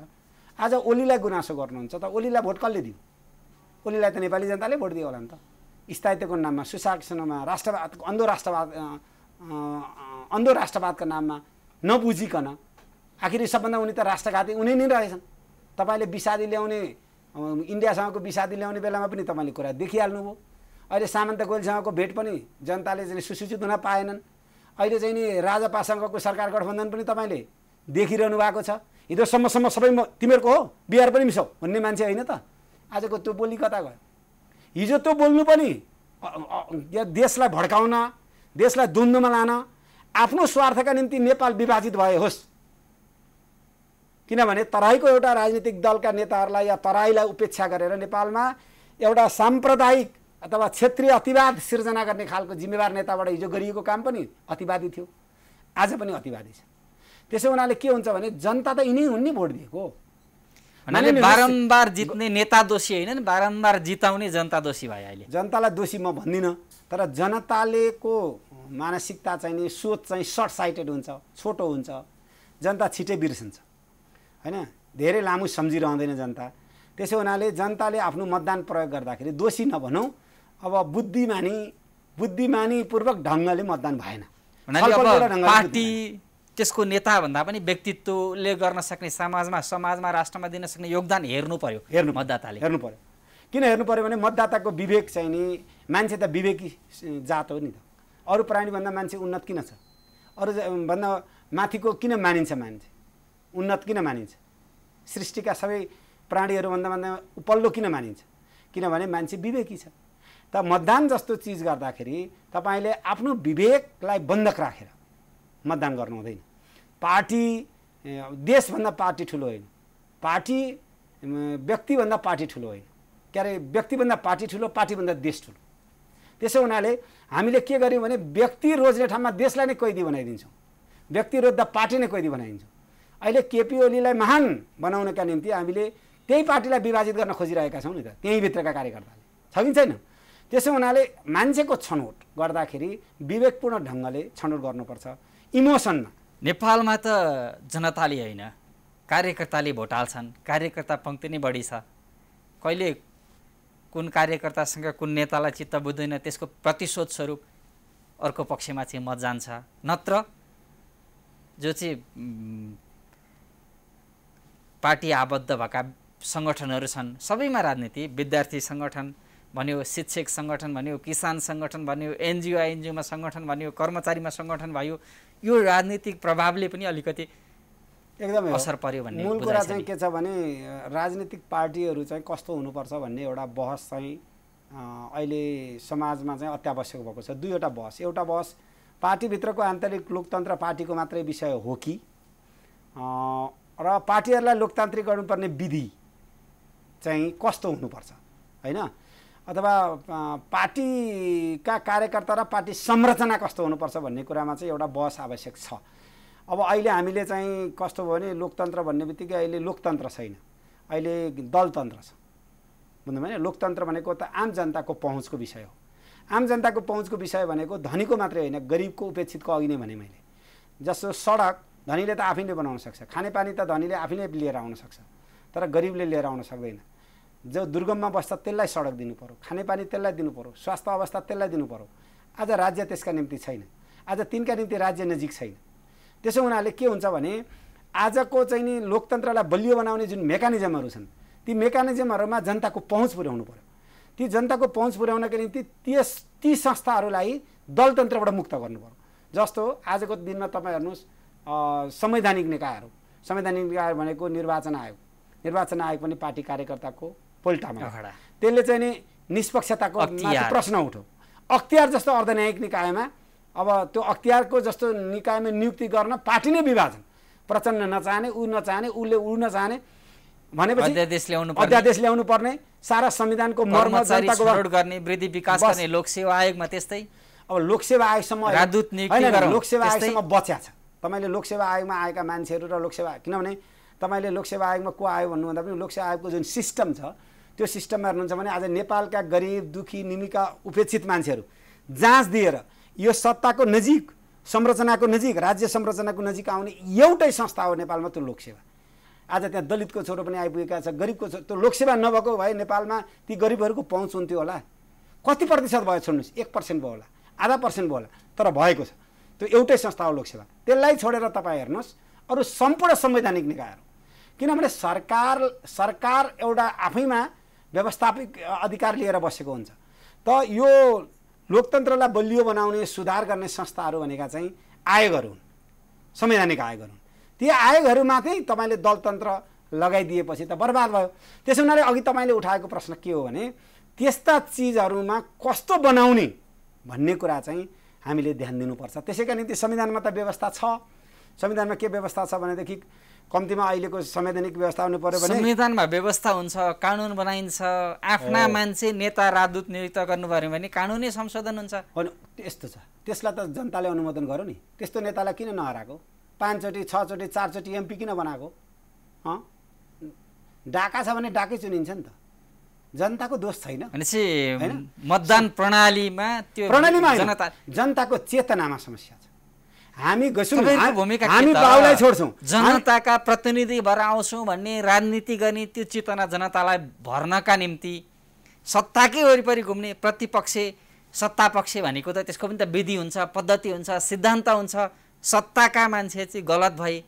आज ओलीलाई गुनासो गर्नुहुन्छ त ओलीलाई भोट कसले दियो? ओलीलाई त नेपाली जनताले भोट दियो होला नि त। स्थायित्वको नाममा, सुशासनमा, राष्ट्रवाद, अन्धो राष्ट्रवादको नाममा नबुझिकन आखिर सबभन्दा उनी त राष्ट्रघाती उनी नै रहेछन्। तपाईँले विषादी ल्याउने, इन्डियासँगको विषादी ल्याउने बेलामा पनि तपाईँले कुरा देखिहाल्नुभयो। अहिले सामन्त गोलसँगको भेट पनि जनताले चाहिँ सुसूचित हुन पाएनन्। अहिले चाहिँ नि राजापासँगको सरकार गठबन्धन पनि तपाईँले देखिरहनु भएको छ। हिजोसम्म सबै तिमीहरूको हो, बिहार पनि मिसाउ भन्ने मान्छे होइन त। आजको त्यो बोली कता गयो? हिजो त्यो बोल्नु पनि देशलाई भड्काउन, देशलाई द्वन्द्वमा लान, आफ्नो स्वार्थका निम्ति नेपाल विभाजित भए होस्। किनभने तराईको एउटा राजनीतिक दलका नेताहरूलाई या तराईलाई उपेक्षा गरेर नेपालमा एउटा साम्प्रदायिक अथवा क्षेत्रीय अतिवाद सिर्जना गर्ने खालको जिम्मेवार नेताबाट हिजो गरिएको काम पनि अतिवादी थियो, आज पनि अतिवादी छ। त्यसो हुनाले के हुन्छ भने जनता त यिनी हुन् नि भोट दिएको। बारम्बार जित्ने नेता दोषी होइन, बारम्बार जिताउने जनता दोषी भयो। अहिले जनतालाई दोषी म भन्दिनँ, तर जनतालेको मानसिकता चाहिँ नि सोच चाहिँ सर्ट साइटेड हुन्छ, छोटो हुन्छ। जनता छिटै बिर्सन्छ होइन, धेरै लामो सम्झिरहँदैन जनता। त्यसो हुनाले जनताले आफ्नो मतदान प्रयोग गर्दाखेरि दोषी नभनौँ, अब बुद्धिमानीपूर्वक ढङ्गले मतदान भएन। पार्टी त्यसको नेता भन्दा पनि व्यक्तित्वले गर्न सक्ने समाजमा राष्ट्रमा दिन सक्ने योगदान हेर्नु पर्यो मतदाताले हेर्नु पर्यो। किन हेर्नु पर्यो भने मतदाताको विवेक चाहिँ नि मान्छे त विवेकी जात हो नि त। अरू प्राणीभन्दा मान्छे उन्नत किन छ? अरू भन्दा माथिको किन मानिन्छ? मान्छे उन्नत किन मानिन्छ? सृष्टिका सबै प्राणीहरूभन्दा उपल्लो किन मानिन्छ? किनभने मान्छे विवेकी छ। त मतदान जस्तो चिज गर्दाखेरि तपाईँले आफ्नो विवेकलाई बन्धक राखेर मतदान गर्नु हुँदैन। पार्टी देशभन्दा पार्टी ठुलो होइन, पार्टी व्यक्तिभन्दा पार्टी ठुलो होइन, के अरे व्यक्तिभन्दा पार्टी ठुलो, पार्टीभन्दा देश ठुलो। त्यसो हुनाले हामीले के गर्यौँ भने व्यक्ति रोज्ने ठाउँमा देशलाई नै कैदी बनाइदिन्छौँ, व्यक्ति रोज्दा पार्टी नै कैदी बनाइदिन्छौँ। अहिले केपी ओलीलाई महान बनाउनका निम्ति हामीले त्यही पार्टीलाई विभाजित गर्न खोजिरहेका छौँ नि त, त्यही भित्रका कार्यकर्ताले, छ कि छैन? त्यसो हुनाले मान्छेको छनौट गर्दाखेरि विवेकपूर्ण ढङ्गले छनौट गर्नुपर्छ, इमोसनमा। नेपालमा त जनताले होइन कार्यकर्ताले भोट हाल्छन्, कार्यकर्ता पङ्क्ति नै बढी छ। कहिले कुन कार्यकर्तासँग कुन नेतालाई चित्त बुझ्दैन त्यसको प्रतिशोध स्वरूप अर्को पक्षमा चाहिँ मत जान्छ। नत्र जो चाहिँ पार्टी आबद्ध भएका सङ्गठनहरू छन् सबैमा राजनीति, विद्यार्थी सङ्गठन भन्यो, शिक्षक सङ्गठन भन्यो, किसान सङ्गठन भन्यो, एनजिओमा सङ्गठन भन्यो, कर्मचारीमा सङ्गठन भयो, यो राजनीतिक प्रभावले पनि अलिकति एकदमै असर पर्यो भन्ने मूल कुरा चाहिँ के छ भने राजनीतिक पार्टीहरू चाहिँ कस्तो हुनुपर्छ भन्ने एउटा बहस चाहिँ अहिले समाजमा चाहिँ अत्यावश्यक भएको छ। दुईवटा बहस, एउटा बहस पार्टीभित्रको आन्तरिक लोकतन्त्र पार्टीको मात्रै विषय हो कि र पार्टीहरूलाई लोकतान्त्रिक गर्नुपर्ने विधि चाहिँ कस्तो हुनुपर्छ होइन, अथवा पार्टीका कार्यकर्ता र पार्टी संरचना कस्तो हुनुपर्छ भन्ने कुरामा चाहिँ एउटा बहस आवश्यक छ। अब अहिले हामीले चाहिँ कस्तो भयो भने लोकतन्त्र भन्ने बित्तिकै अहिले लोकतन्त्र छैन, अहिले दलतन्त्र छ। बुझ्नु भएन? लोकतन्त्र भनेको त आम जनताको पहुँचको विषय हो। आम जनताको पहुँचको विषय भनेको धनीको मात्रै होइन, गरिबको उपेक्षितको अघि नै भने मैले। जस्तो सडक धनीले त आफैले बनाउन सक्छ, खानेपानी त धनीले आफैले लिएर आउन सक्छ, तर गरिबले लिएर आउन सक्दैन। जो दुर्गममा बस्छ त्यसलाई सडक दिनु पर्यो, खानेपानी त्यसलाई दिनु पर्यो, स्वास्थ्य अवस्था त्यसलाई दिनु पर्यो। आज राज्य त्यसका निम्ति छैन, आज तिनका निम्ति राज्य नजिक छैन। त्यसो हुनाले के हुन्छ भने आजको चाहिँ नि लोकतन्त्रलाई बलियो बनाउने जुन मेकानिजमहरू छन् ती मेकानिजमहरूमा जनताको पहुँच पुर्याउनु पर्यो। ती जनताको पहुँच पुर्याउनका निम्ति ती संस्थाहरूलाई दलतन्त्रबाट मुक्त गर्नु पर्यो। जस्तो आजको दिनमा तपाईँ हेर्नुहोस् संवैधानिक निकायहरू, संवैधानिक निकाय भनेको निर्वाचन आयोग, निर्वाचन आयोग पनि पार्टी कार्यकर्ताको पोल्टामा, त्यसले चाहिँ नि निष्पक्षताको प्रश्न उठ्यो। अख्तियार जस्तो अर्धन्यायिक निकायमा अब त्यो अख्तियारको जस्तो निकायमा नियुक्ति गर्न पार्टी नै विभाजन, प्रचण्ड नचाहने, ऊ नचाहने, उसले ऊ नचाहने भनेपछि अध्यादेश ल्याउनु पर्ने, सारा संविधानको मर्म जनताको गर्ने, वृद्धि विकास गर्ने, लोकसेवा आयोगमा त्यस्तै। अब लोकसेवा आयोगसम्म लोकसेवा आयोगसम्म बच्या छ। तपाईँले लोकसेवा आयोगमा आएका मान्छेहरू र लोकसेवा, किनभने तपाईँले लोकसेवा आयोगमा को आयो भन्नुभन्दा पनि लोकसेवा आयोगको जुन सिस्टम छ त्यो सिस्टममा हेर्नुहुन्छ भने आज नेपालका गरिब दुखी निमिका उपेक्षित मान्छेहरू जाँच दिएर यो सत्ताको नजिक, संरचनाको नजिक, राज्य संरचनाको नजिक आउने एउटै संस्था हो नेपालमा, त्यो लोकसेवा। आज त्यहाँ दलितको छोरो पनि आइपुगेका छ, गरिबको छोरो, त्यो लोकसेवा नभएको भए नेपालमा ती गरिबहरूको पहुँच हुन्थ्यो होला। कति प्रतिशत भयो छोड्नुहोस्, 1% भयो होला, आधा % भयो होला, तर भएको छ। त्यो एउटै संस्था हो लोकसेवा। त्यसलाई छोडेर तपाईँ हेर्नुहोस् अरू सम्पूर्ण संवैधानिक निकायहरू, किनभने सरकार एउटा आफैमा व्यवस्थापिक अधिकार लिएर बसेको हुन्छ। त यो लोकतन्त्रलाई बलियो बनाउने, सुधार गर्ने संस्थाहरू भनेका चाहिँ आयोगहरू हुन्, संवैधानिक आयोगहरू हुन्। ती आयोगहरूमाथि तपाईँले दलतन्त्र लगाइदिएपछि त बर्बाद भयो। त्यसो हुनाले अघि तपाईँले उठाएको प्रश्न के हो भने त्यस्ता चिजहरूमा कस्तो बनाउने भन्ने कुरा चाहिँ हामीले ध्यान दिनुपर्छ। त्यसैका निम्ति संविधानमा त व्यवस्था छ। संविधानमा के व्यवस्था छ भनेदेखि कम्तीमा अहिलेको संवैधानिक व्यवस्था हुनु पर्यो भने संविधानमा व्यवस्था हुन्छ, कानुन बनाइन्छ, आफ्ना मान्छे नेता राजदूत नियुक्त गर्नु पर्यो भने कानुनै संशोधन हुन्छ। होइन यस्तो छ, त्यसलाई त जनताले अनुमोदन गर्यो नि। त्यस्तो नेतालाई किन नहराएको? 5 चोटि 6 चोटि 4 चोटि MP किन बनाएको? डाका छ भने डाकै चुनिन्छ नि त, जनताको दोष छैन। भनेपछि मतदान प्रणालीमा त्यो जनताको चेतनामा समस्या छ। हामी बाउलाई छोड्छौँ, जनताका प्रतिनिधि भएर आउँछौँ भन्ने राजनीति गर्ने त्यो चेतना जनतालाई भर्नका निम्ति सत्ताकै वरिपरि घुम्ने प्रतिपक्ष सत्तापक्ष भनेको त त्यसको पनि त विधि हुन्छ, पद्धति हुन्छ, सिद्धान्त हुन्छ, सत्ताका मान्छे चाहिँ गलत भए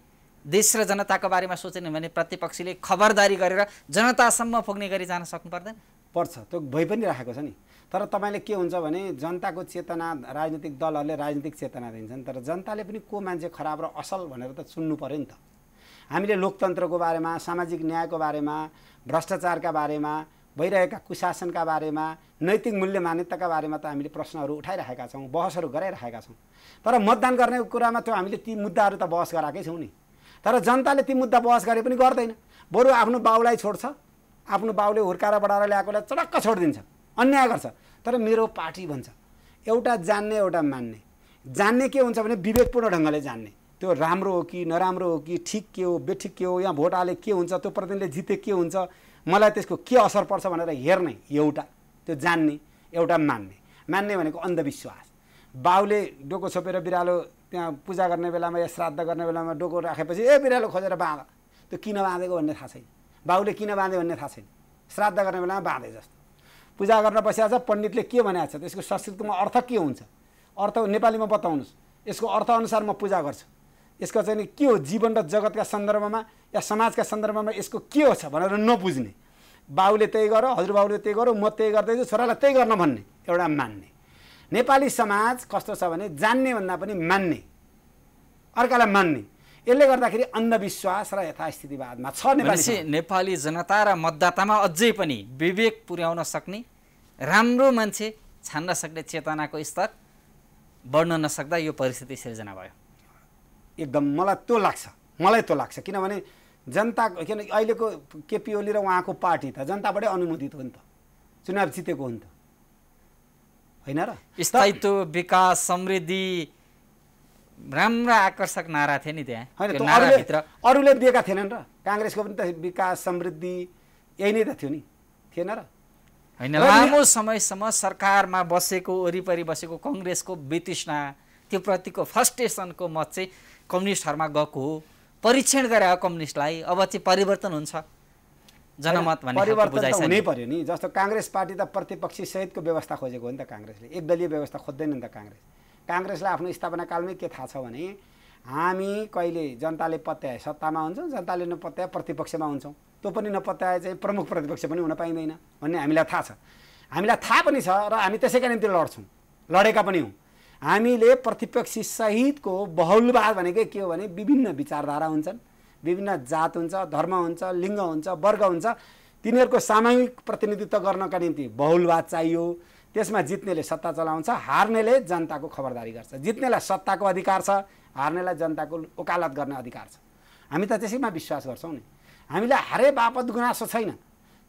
देश र जनताको बारेमा सोचेन भने प्रतिपक्षले खबरदारी गरेर जनतासम्म पुग्ने गरी जान सक्नु पर्दैन? पर्छ, त्यो भइ पनि राखेको छ नि। तर तपाईँले के हुन्छ भने जनताको चेतना, राजनीतिक दलहरूले राजनीतिक चेतना दिन्छन्, तर जनताले पनि को मान्छे खराब र असल भनेर त सुन्नु पर्यो नि त। हामीले लोकतन्त्रको बारेमा, सामाजिक न्यायको बारेमा, भ्रष्टाचारका बारेमा, भइरहेका कुशासनका बारेमा, नैतिक मूल्य मान्यताका बारेमा त हामीले प्रश्नहरू उठाइरहेका छौँ, बहसहरू गराइरहेका छौँ। तर मतदान गर्ने कुरामा त्यो हामीले ती मुद्दाहरू त बहस गराएकै छौँ नि। तर जनताले ती मुद्दा बहस गरे पनि गर्दैन, बरु आफ्नो बाउलाई छोड्छ, आफ्नो बाउले हुर्काएर बढाएर ल्याएकोलाई चडक्क छोडिदिन्छ, अन्याय गर्छ। तर मेरो पार्टी भन्छ, एउटा जान्ने एउटा मान्ने। जान्ने के हुन्छ भने विवेकपूर्ण ढङ्गले जान्ने, त्यो राम्रो हो कि नराम्रो हो कि ठिक के हो बेठिक के हो, यहाँ भोट हाले के हुन्छ, त्यो प्रतिनिधिले जिते के हुन्छ, मलाई त्यसको के असर पर्छ भनेर हेर्ने एउटा, त्यो जान्ने। एउटा मान्ने। मान्ने भनेको अन्धविश्वास। बाउले डोको छोपेर बिरालो त्यहाँ पूजा गर्ने बेलामा या श्राद्ध गर्ने बेलामा डोको राखेपछि बिरालो खोजेर बाँध, त्यो किन बाँधेको भन्ने थाहा छैन, बाउले किन बाँधे भन्ने थाहा छैन, श्राद्ध गर्ने बेलामा बाँधे जस्तो। पूजा गर्न बसिरहेको छ, पण्डितले के भनेको छ, त्यसको संस्कृतमा अर्थ के हुन्छ, अर्थ नेपालीमा बताउनुहोस्, यसको अर्थअनुसार म पूजा गर्छु, यसको चाहिँ के हो, जीवन र जगतका सन्दर्भमा या समाजका सन्दर्भमा यसको के हो छ भनेर नबुझ्ने। बाउले त्यही गर, हजुरबाउले त्यही गर, म त्यही गर्दैछु, छोरालाई त्यही गर्न भन्ने, एउटा मान्ने। नेपाली समाज कस्तो छ भने जान्ने भन्दा पनि मान्ने, अर्कालाई मान्ने। यसले गर्दाखेरि अन्धविश्वास र यथास्थितिवादमा छ नेपाली जनता र मतदातामा अझै पनि विवेक पुर्याउन सक्ने, राम्रो मान्छे छान्न सक्ने चेतनाको स्तर बढ्न नसक्दा यो परिस्थिति सिर्जना भयो। एकदम मलाई त्यो लाग्छ किनभने जनता, किन अहिलेको केपी ओली र उहाँको पार्टी त जनताबाटै अनुमोदित हो नि त, चुनाव जितेको हो नि त, होइन र? स्थायित्व, विकास, समृद्धि राम्रा आकर्षक नारा थिए नि त्यहाँ, होइन अरूले दिएका थिएनन् र? काङ्ग्रेसको पनि त विकास समृद्धि यही नै त थियो नि, थिएन र? होइन, लामो समयसम्म सरकारमा बसेको, वरिपरि बसेको कङ्ग्रेसको वितृष्णा, त्यो प्रतिको फ्रस्ट्रेसनको मत चाहिँ कम्युनिस्टहरूमा गएको हो, परीक्षण गरे कम्युनिस्टलाई, अब चाहिँ परिवर्तन हुन्छ जनमत भन्ने परिवर्तन त हुनै पर्यो नि। जस्तो काङ्ग्रेस पार्टी त प्रतिपक्षी सहितको व्यवस्था खोजेको हो नि त, काङ्ग्रेसले एकदलीय व्यवस्था खोज्दैन नि त। काङ्ग्रेसलाई आफ्नो स्थापनाकालमै के थाहा छ भने हामी कहिले जनताले पत्याए सत्तामा हुन्छौँ, जनताले नपत्याए प्रतिपक्षमा हुन्छौँ, त्यो पनि नपत्याए चाहिँ प्रमुख प्रतिपक्ष पनि हुन पाइँदैन भन्ने हामीलाई थाहा छ। हामीलाई थाहा पनि छ र हामी त्यसैका निम्ति लड्छौँ, लडेका पनि हौँ। हामीले प्रतिपक्षी सहितको बहुलवाद भनेकै के हो भने विभिन्न विचारधारा हुन्छन्, विभिन्न जात हुन्छ, धर्म हुन्छ, लिङ्ग हुन्छ, वर्ग हुन्छ, तिनीहरूको सामूहिक प्रतिनिधित्व गर्नका निम्ति बहुलवाद चाहियो। त्यसमा जित्नेले सत्ता चलाउँछ, हार्नेले जनताको खबरदारी गर्छ। जित्नेलाई सत्ताको अधिकार छ, हार्नेलाई जनताको वकालत गर्ने अधिकार छ। हामी त त्यसैमा विश्वास गर्छौँ नि। हामीलाई हारे बापत गुनासो छैन,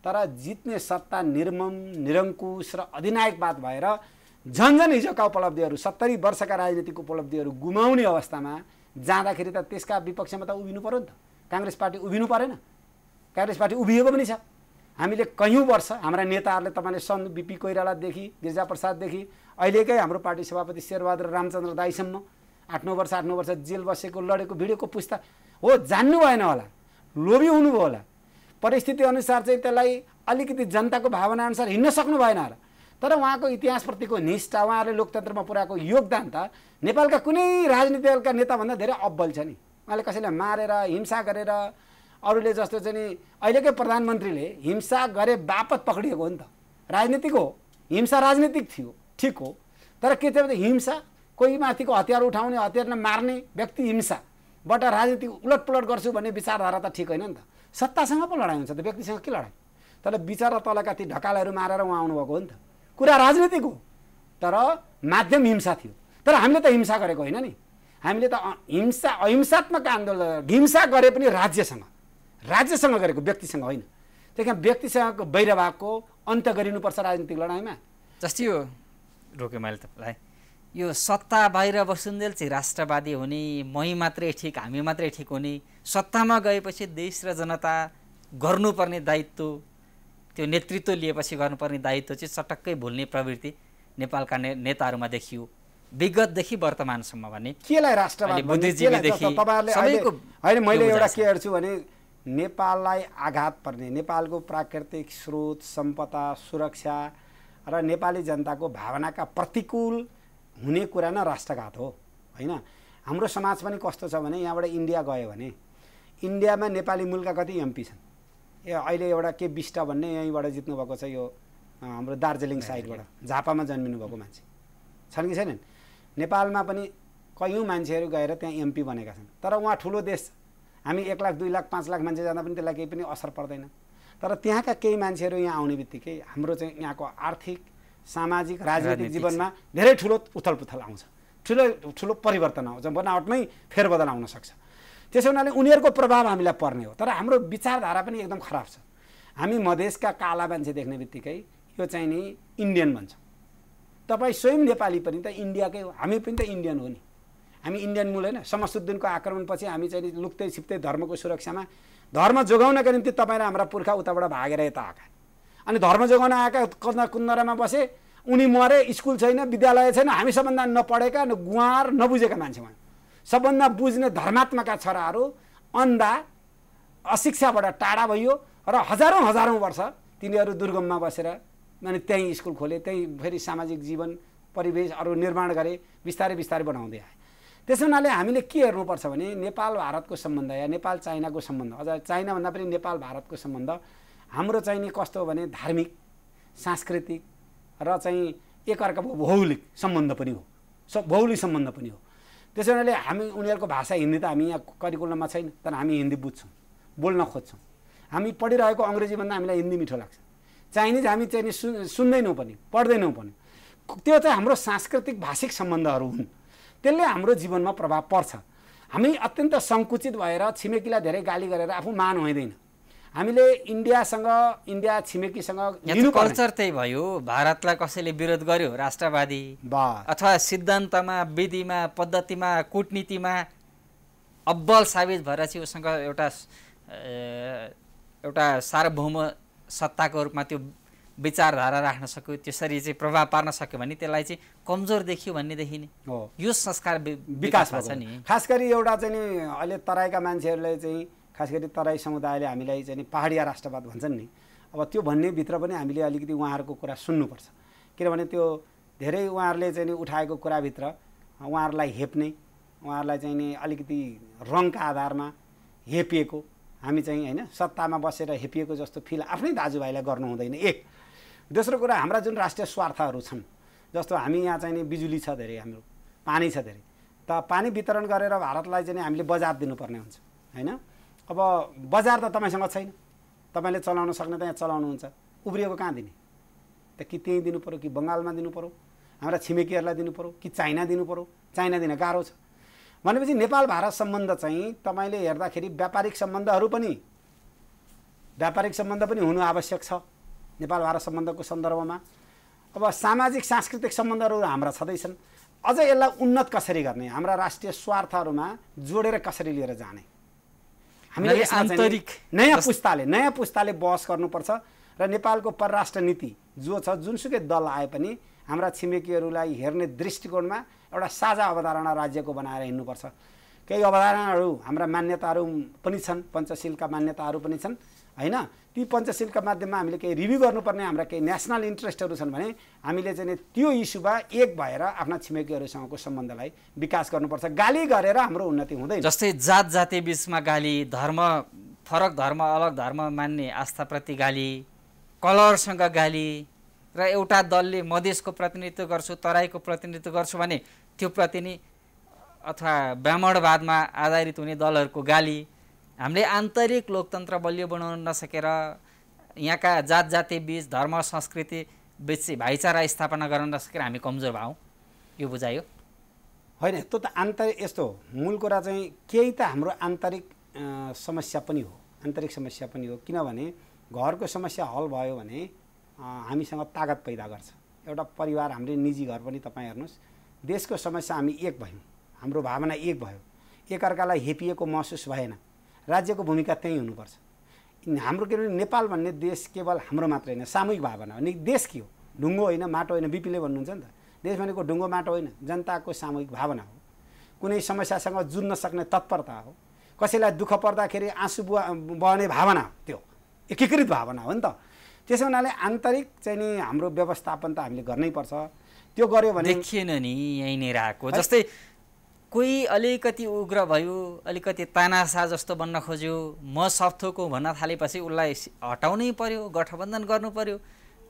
तर जित्ने सत्ता निर्मम, निरङ्कुश र अधिनायकवाद भएर झन्झन हिजोका उपलब्धिहरू, 70 वर्षका राजनीतिक उपलब्धिहरू गुमाउने अवस्थामा जाँदाखेरि त त्यसका विपक्षमा त उभिनु पर्यो नि त। काङ्ग्रेस पार्टी उभिनु परेन? काङ्ग्रेस पार्टी उभिएको पनि छ। हामीले कैयौँ वर्ष हाम्रा नेताहरूले, तपाईँले सन् बिपी कोइरालादेखि गिरिजाप्रसाददेखि अहिलेकै हाम्रो पार्टी सभापति शेरबहादुर रामचन्द्र दाईसम्म 8-9 वर्ष जेल बसेको, लडेको, भिडेको पुस्ता हो। जान्नु भएन होला, लोभी हुनुभयो होला, परिस्थिति अनुसार चाहिँ त्यसलाई अलिकति जनताको भावना अनुसार हिँड्न सक्नु भएन होला। तर उहाँको इतिहासप्रतिको निष्ठा, उहाँहरूले लोकतन्त्रमा पुर्याएको योगदान त नेपालका कुनै राजनीतिक दलका नेताभन्दा धेरै अब्बल छ नि। उहाँले कसैलाई मारेर, हिंसा गरेर, अरूले जस्तो चाहिँ नि अहिलेकै प्रधानमन्त्रीले हिंसा गरे बापत पक्रिएको हो नि त। राजनीतिक हो, हिंसा राजनीतिक थियो, ठिक हो, तर के थियो भने हिंसा, कोही माथिको हतियार उठाउने, हतियारले मार्ने व्यक्ति हिंसाबाट राजनीतिक उलटपुलट गर्छु भन्ने विचारधारा त ठिक होइन नि त। सत्तासँग पो लडाइँ हुन्छ त, व्यक्तिसँग के लडाइँ? तर विचार तलका ती ढकालहरू मारेर उहाँ आउनुभएको हो नि त। कुरा राजनीतिक हो, तर माध्यम हिंसा थियो। तर हामीले त हिंसा गरेको होइन नि। हामीले त अहिंसात्मक आन्दोलन, हिंसा गरे पनि राज्यसँग गरेको, व्यक्तिसँग होइन। त्यही कारण व्यक्तिसँगको वैरभावको अन्त्य गरिनुपर्छ राजनीतिक लडाइँमा। जस्तै यो रोके मैले तपाईँलाई, यो सत्ता बाहिर बसुन्जेल चाहिँ राष्ट्रवादी हुने, मै मात्रै ठिक, हामी मात्रै ठिक हुने, सत्तामा गएपछि देश र जनता गर्नुपर्ने दायित्व, त्यो नेतृत्व लिएपछि गर्नुपर्ने दायित्व चाहिँ चटक्कै भुल्ने प्रवृत्ति नेपालका नेताहरूमा देखियो, विगतदेखि वर्तमानसम्म भने। केलाई राष्ट्रवाद बुद्धिजीवीदेखि सबैको होइन। मैले एउटा के हेर्छु भने नेपाललाई आघात पर्ने, नेपालको प्राकृतिक स्रोत, सम्पदा, सुरक्षा र नेपाली जनताको भावनाका प्रतिकूल हुने कुरा नै राष्ट्रघात हो, होइन? हाम्रो समाज पनि कस्तो छ भने यहाँबाट इन्डिया गयो भने इन्डियामा नेपाली मूलका कति एमपी छन्। अहिले एउटा के बिष्ट भन्ने यहीँबाट जित्नु भएको छ, यो हाम्रो दार्जिलिङ साइडबाट झापामा जन्मिनु भएको मान्छे छन् कि छैनन्। नेपालमा पनि कयौँ मान्छेहरू गएर त्यहाँ एमपी बनेका छन्। तर उहाँ ठुलो देश, हामी 1 लाख 2 लाख 5 लाख मान्छे जाँदा पनि त्यसलाई केही पनि असर पर्दैन। तर त्यहाँका केही मान्छेहरू यहाँ आउने बित्तिकै हाम्रो चाहिँ यहाँको आर्थिक सामाजिक राजनीतिक जीवनमा धेरै ठुलो उथलपुथल आउँछ, ठुलो परिवर्तन आउँछ, बनावट नै फेरबदल आउन सक्छ। त्यसो हुनाले उनीहरूको प्रभाव हामीलाई पर्ने हो। तर हाम्रो विचारधारा पनि एकदम खराब छ। हामी मधेसका काला मान्छे देख्ने बित्तिकै यो चाहिँ नि इन्डियन भन्छ। तपाईँ स्वयं नेपाली पनि त इन्डियाकै हो, हामी पनि त इन्डियन हो नि। हामी इन्डियन मूल होइन। शमसुद्दिनको आक्रमणपछि हामी चाहिँ लुक्दै छिप्दै धर्मको सुरक्षामा धर्म जोगाउनका निम्ति तपाईँ र हाम्रा पुर्खा उताबाट भागेर यता आएका, अनि धर्म जोगाउन आएका कुन्दरामा बसे, उनी मरे, स्कुल छैन, विद्यालय छैन। हामी सबभन्दा नपढेका, गुवार, नबुझेका मान्छे भयौँ। सबभन्दा बुझ्ने धर्मात्माका छोराहरू अन्धा अशिक्षाबाट टाढा भइयो र हजारौँ वर्ष तिनीहरू दुर्गममा बसेर अनि त्यहीँ स्कुल खोले, त्यहीँ फेरि सामाजिक जीवन परिवेशहरू निर्माण गरे, बिस्तारै बिस्तारै बनाउँदै आए। त्यसो हुनाले हामीले के हेर्नुपर्छ भने नेपाल भारतको सम्बन्ध या नेपाल चाइनाको सम्बन्ध, अझ चाइनाभन्दा पनि नेपाल भारतको सम्बन्ध हाम्रो चाहिँ नि कस्तो हो भने धार्मिक, सांस्कृतिक र चाहिँ एकअर्काको भौगोलिक सम्बन्ध पनि हो, भौगोलिक सम्बन्ध पनि हो। त्यसो हुनाले हामी उनीहरूको भाषा हिन्दी त हामी यहाँ करिकुलममा छैन, तर हामी हिन्दी बुझ्छौँ, बोल्न खोज्छौँ। हामी पढिरहेको अङ्ग्रेजीभन्दा हामीलाई हिन्दी मिठो लाग्छ। चाइनिज हामी चाहिँ सुन्दैनौँ पनि, पढ्दैनौँ पनि। त्यो चाहिँ हाम्रो सांस्कृतिक भाषिक सम्बन्धहरू हुन्। त्यसले हाम्रो जीवनमा प्रभाव पर्छ। हामी अत्यन्त सङ्कुचित भएर छिमेकीलाई धेरै गाली गरेर आफू मान हुँदैन। हामीले इन्डिया छिमेकीसँग कल्चर त्यही भयो। भारतलाई कसैले विरोध गर्यो, राष्ट्रवादी अथवा सिद्धान्तमा, विधिमा, पद्धतिमा, कूटनीतिमा अब्बल साबित भएर चाहिँ उसँग एउटा सार्वभौम सत्ताको रूपमा त्यो विचारधारा राख्न सक्यो, त्यसरी चाहिँ प्रभाव पार्न सक्यो भने त्यसलाई चाहिँ कमजोर देखियो भन्नेदेखि नै हो यो संस्कार विकास भएको छ नि। खास गरी एउटा चाहिँ नि अहिले तराईका मान्छेहरूले चाहिँ, खास गरी तराई समुदायले हामीलाई चाहिँ पहाडिया राष्ट्रवाद भन्छन् नि। अब त्यो भन्नेभित्र पनि हामीले अलिकति उहाँहरूको कुरा सुन्नुपर्छ, किनभने त्यो धेरै उहाँहरूले चाहिँ नि उठाएको कुराभित्र उहाँहरूलाई हेप्ने, उहाँहरूलाई चाहिँ नि अलिकति रङका आधारमा हेपिएको, हामी चाहिँ होइन सत्तामा बसेर हेपिएको जस्तो फिल आफ्नै दाजुभाइलाई गर्नु हुँदैन। एक दोस्रो कुरा, हाम्रा जुन राष्ट्रिय स्वार्थहरू छन्, जस्तो हामी यहाँ चाहिँ नि बिजुली छ धेरै, हाम्रो पानी छ धेरै, त पानी वितरण गरेर भारतलाई चाहिँ हामीले बजार दिनुपर्ने हुन्छ होइन। अब बजार त तपाईँसँग छैन, तपाईँले चलाउन सक्ने त यहाँ चलाउनुहुन्छ, उब्रिएको कहाँ दिने त? कि त्यहीँ दिनु पऱ्यो, कि बङ्गालमा दिनु पऱ्यो, हाम्रा छिमेकीहरूलाई दिनु पऱ्यो, कि चाइना दिनु पऱ्यो? चाइना दिन गाह्रो छ भनेपछि नेपाल भारत सम्बन्ध चाहिँ तपाईँले हेर्दाखेरि व्यापारिक सम्बन्धहरू पनि हुनु आवश्यक छ नेपाल भारत सम्बन्धको सन्दर्भमा। अब सामाजिक सांस्कृतिक सम्बन्धहरू हाम्रा छँदैछन्। अझ यसलाई उन्नत कसरी गर्ने, हाम्रा राष्ट्रिय स्वार्थहरूमा जोडेर कसरी लिएर जाने, हामीले नयाँ पुस्ताले बहस गर्नुपर्छ। र नेपालको परराष्ट्र नीति जो छ, जुनसुकै दल आए पनि हाम्रा छिमेकीहरूलाई हेर्ने दृष्टिकोणमा एउटा साझा अवधारणा राज्यको बनाएर हिँड्नुपर्छ। केही अवधारणाहरू, हाम्रा मान्यताहरू पनि छन्, पञ्चशीलका मान्यताहरू पनि छन् होइन। ती पञ्चशीलका माध्यममा हामीले केही रिभ्यू गर्नुपर्ने हाम्रा केही नेसनल इन्ट्रेस्टहरू छन् भने हामीले चाहिँ त्यो इस्युमा एक भएर आफ्ना छिमेकीहरूसँगको सम्बन्धलाई विकास गर्नुपर्छ। गाली गरेर हाम्रो उन्नति हुँदैन। जस्तै जात जाति बिचमा गाली, फरक धर्म, अलग धर्म मान्ने आस्थाप्रति गाली, कलरसँग गाली, र एउटा दलले मधेसको प्रतिनिधित्व गर्छु, तराईको प्रतिनिधित्व गर्छु भने त्यो प्रति नै अथवा ब्राह्मणवादमा आधारित हुने दलहरूको गाली, हामीले आन्तरिक लोकतन्त्र बलियो बनाउन नसकेर यहाँका जात जाति बीच, धर्म संस्कृति बीच चाहिँ भाइचारा स्थापना गर्न नसकेर हामी कमजोर भयौँ, यो बुझायो होइन? त्यो त आन्तरिक यस्तो मूल कुरा चाहिँ केही त हाम्रो आन्तरिक समस्या पनि हो, किनभने घरको समस्या हल भयो भने हामीसँग तागत पैदा गर्छ। एउटा परिवार, हाम्रो निजी घर पनि तपाईँ हेर्नुहोस्, देशको समस्या हामी एक भयौँ, हाम्रो भावना एक भयो, एकअर्कालाई हेपिएको महसुस भएन। राज्यको भूमिका त्यही हुनुपर्छ। हाम्रो के नेपाल भन्ने देश केवल हाम्रो मात्र होइन, सामूहिक भावना हो। देश के हो? ढुङ्गो होइन, माटो होइन। बिपीले भन्नुहुन्छ नि त, देश भनेको ढुङ्गो माटो होइन, जनताको सामूहिक भावना हो। कुनै समस्यासँग जुझ्न सक्ने तत्परता हो। कसैलाई दुःख पर्दाखेरि आँसु बहने भावना हो, त्यो एकीकृत भावना हो नि त। त्यसो हुनाले आन्तरिक चाहिँ नि हाम्रो व्यवस्थापन त हामीले गर्नै पर्छ। त्यो गर्यो भने देखिएन नि यहीँनिर आएको। जस्तै कोही अलिकति उग्र भयो, अलिकति तानासा जस्तो बन्न खोज्यो, म सफ्थोको भन्न थालेपछि उसलाई हटाउनै पर्यो, गठबन्धन गर्नु पर्यो।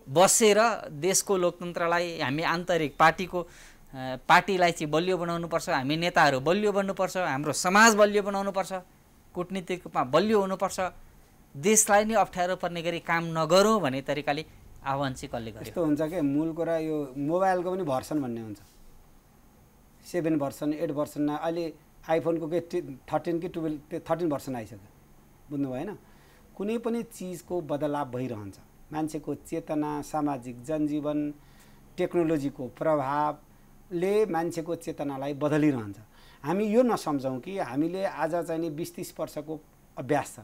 बसेर देशको लोकतन्त्रलाई हामी आन्तरिक पार्टीलाई चाहिँ बलियो बनाउनुपर्छ, हामी नेताहरू बलियो बन्नुपर्छ, हाम्रो समाज बलियो बनाउनुपर्छ, कूटनीतिक रूपमा बलियो हुनुपर्छ, देशलाई नै अप्ठ्यारो पर्ने गरी काम नगरौँ भन्ने तरिकाले आह्वान चाहिँ कसले गर्यो? यस्तो हुन्छ कि मूल कुरा यो मोबाइलको पनि भर्सन भन्ने हुन्छ, 7 भर्सन 8 भर्सन, अहिले आइफोनको के 13 कि 13 भर्सन आइसक्यो, बुझ्नु भएन? कुनै पनि चिजको बदलाव भइरहन्छ, मान्छेको चेतना, सामाजिक जनजीवन, टेक्नोलोजीको प्रभावले मान्छेको चेतनालाई बदलिरहन्छ। हामी यो नसम्झौँ कि हामीले आज चाहिँ नि 20-30 वर्षको अभ्यास छ,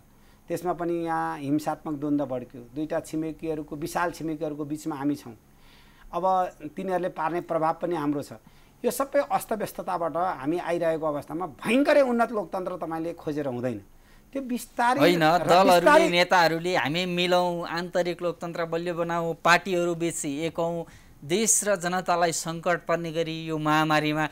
त्यसमा पनि यहाँ हिंसात्मक द्वन्द्व बढ्क्यो, दुईटा छिमेकीहरूको विशाल छिमेकीहरूको बिचमा हामी छौँ, अब तिनीहरूले पार्ने प्रभाव पनि हाम्रो छ। यो सबै अस्तव्यस्तताबाट हामी आइरहेको अवस्थामा भयङ्करै उन्नत लोकतन्त्र तपाईँले खोजेर हुँदैन। त्यो बिस्तारै होइन, दलहरूले नेताहरूले हामी मिलौँ, आन्तरिक लोकतन्त्र बलियो बनाऊ, पार्टीहरू बीच एकौँ, देश र जनतालाई सङ्कट पर्ने गरी यो महामारीमा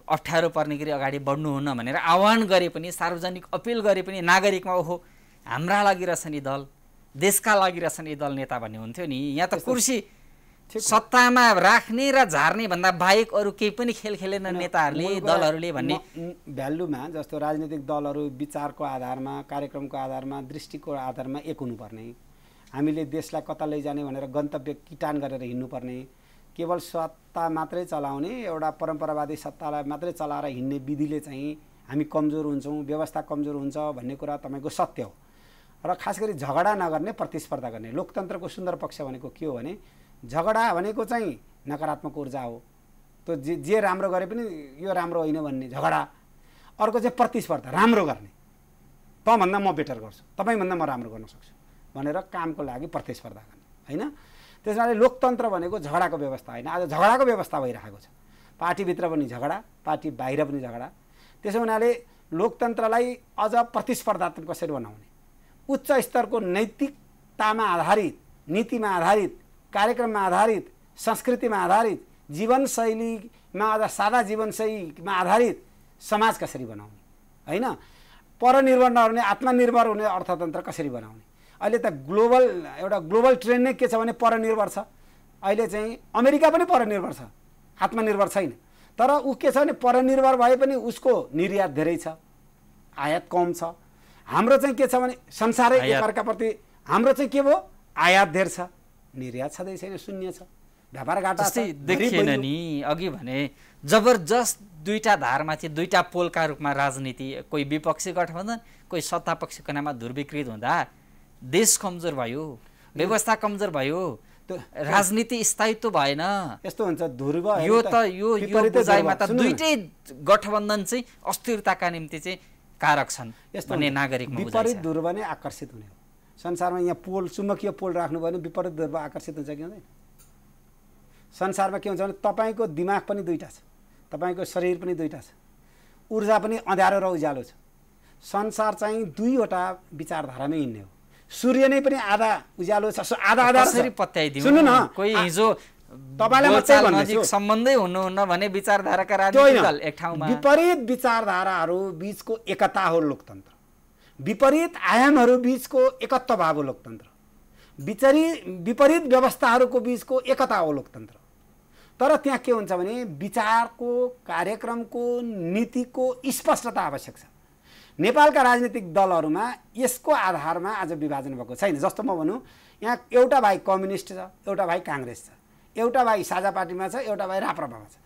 अप्ठ्यारो पर्ने गरी अगाडि बढ्नुहुन्न भनेर आह्वान गरे पनि, सार्वजनिक अपिल गरे पनि नागरिकमा ओहो हाम्रा लागि रहेछ नि दल, देशका लागि रहेछ नि दल नेता भन्ने हुन्थ्यो नि। यहाँ त कुर्सी सत्तामा राख्ने र झार्ने भन्दा बाहेक अरू केही पनि खेल खेलेन नेताहरूले, दलहरूले भन्ने भ्यालुमा। जस्तो राजनीतिक दलहरू विचारको आधारमा, कार्यक्रमको आधारमा, दृष्टिको आधारमा एक हुनुपर्ने, हामीले देशलाई कता लैजाने भनेर गन्तव्य किटान गरेर हिँड्नुपर्ने, केवल सत्ता मात्रै चलाउने, एउटा परम्परावादी सत्तालाई मात्रै चलाएर हिँड्ने विधिले चाहिँ हामी कमजोर हुन्छौँ, व्यवस्था कमजोर हुन्छ भन्ने कुरा तपाईँको सत्य हो। र खास गरी झगडा नगर्ने, प्रतिस्पर्धा गर्ने। लोकतन्त्रको सुन्दर पक्ष भनेको के हो भने झगडा भनेको चाहिँ नकारात्मक ऊर्जा हो, त्यो जे राम्रो गरे पनि यो राम्रो होइन भन्ने झगडा। अर्को चाहिँ प्रतिस्पर्धा, राम्रो गर्ने, तँभन्दा म बेटर गर्छु, तपाईँभन्दा म राम्रो गर्न सक्छु भनेर कामको लागि प्रतिस्पर्धा गर्ने, होइन? त्यसैले लोकतन्त्र भनेको झगडाको व्यवस्था होइन। आज झगडाको व्यवस्था भइरहेको छ, पार्टीभित्र पनि झगडा, पार्टी बाहिर पनि झगडा। त्यसो हुनाले लोकतन्त्रलाई अझ प्रतिस्पर्धात्मक कसरी बनाउने, उच्च स्तरको नैतिकतामा आधारित, नीतिमा आधारित, कार्यक्रममा आधारित, संस्कृतिमा आधारित, जीवनशैलीमा अझ सादा जीवनशैलीमा आधारित समाज कसरी बनाउने, होइन? परनिर्भर नहुने, आत्मनिर्भर हुने अर्थतन्त्र कसरी बनाउने? अहिले त एउटा ग्लोबल ट्रेन्ड नै के छ भने परनिर्भर छ। अहिले चाहिँ अमेरिका पनि परनिर्भर छ, आत्मनिर्भर छैन। तर ऊ के छ भने परनिर्भर भए पनि उसको निर्यात धेरै छ, आयात कम छ। हाम्रो चाहिँ के छ भने संसारै एकअर्काप्रति हाम्रो चाहिँ के भयो, आयात धेर छ, निर्यात छँदै छैन, शून्य छ, व्यापार घाटा छ। देखिएन नि अघि भने जबरजस्त दुईटा धारमाथि दुईटा पोलका रूपमा राजनीति, कोही विपक्षी गठबन्धन, कोही सत्तापक्षको नाममा दुर्विकृत हुँदा देश कमजोर भयो, व्यवस्था कमजोर भयो, राजनीति स्थायित्व भएन। यस्तो हुन्छ ध्रुव, यो त यो बुझाइमा त दुईटै गठबन्धन चाहिँ अस्थिरताका निम्ति चाहिँ कारक छन् भन्ने नागरिकमा बुझाइ छ। विपरीत ध्रुव नै आकर्षित हुने हो संसारमा। यहाँ पोल, चुम्बकीय पोल राख्नु भयो भने विपरीत ध्रुव आकर्षित हुन्छ कि हुँदैन? संसारमा के हुन्छ भने तपाईँको दिमाग पनि दुईटा छ, तपाईँको शरीर पनि दुईटा छ, ऊर्जा पनि अँध्यारो र उज्यालो छ। संसार चाहिँ दुईवटा विचारधारामै हिँड्ने हो। सूर्य नै पनि आधा उज्यालो छ, आधा आधा कसरी पत्याइदिउँ? सुन्नु न, कोही हिजो तपाईलाई मात्रै भन्दैछु, सम्बन्धै हुनुहुन्न भने विचारधाराका राजनीतिक दल एक ठाउँमा। विपरीत विचारधाराहरू बीचको एकता हो लोकतन्त्र, विपरीत आयामहरू बीचको एकत्व भाव हो लोकतन्त्र, विपरीत व्यवस्थाहरूको बीचको एकता हो लोकतन्त्र। तर त्यहाँ के हुन्छ भने विचारको, कार्यक्रमको, नीतिको स्पष्टता आवश्यक छ। नेपालका राजनीतिक दलहरूमा यसको आधारमा आज विभाजन भएको छैन। जस्तो म भनौँ, यहाँ एउटा भाइ कम्युनिस्ट छ, एउटा भाइ काङ्ग्रेस छ, एउटा भाइ साझा पार्टीमा छ, एउटा भाइ राप्रपामा छ।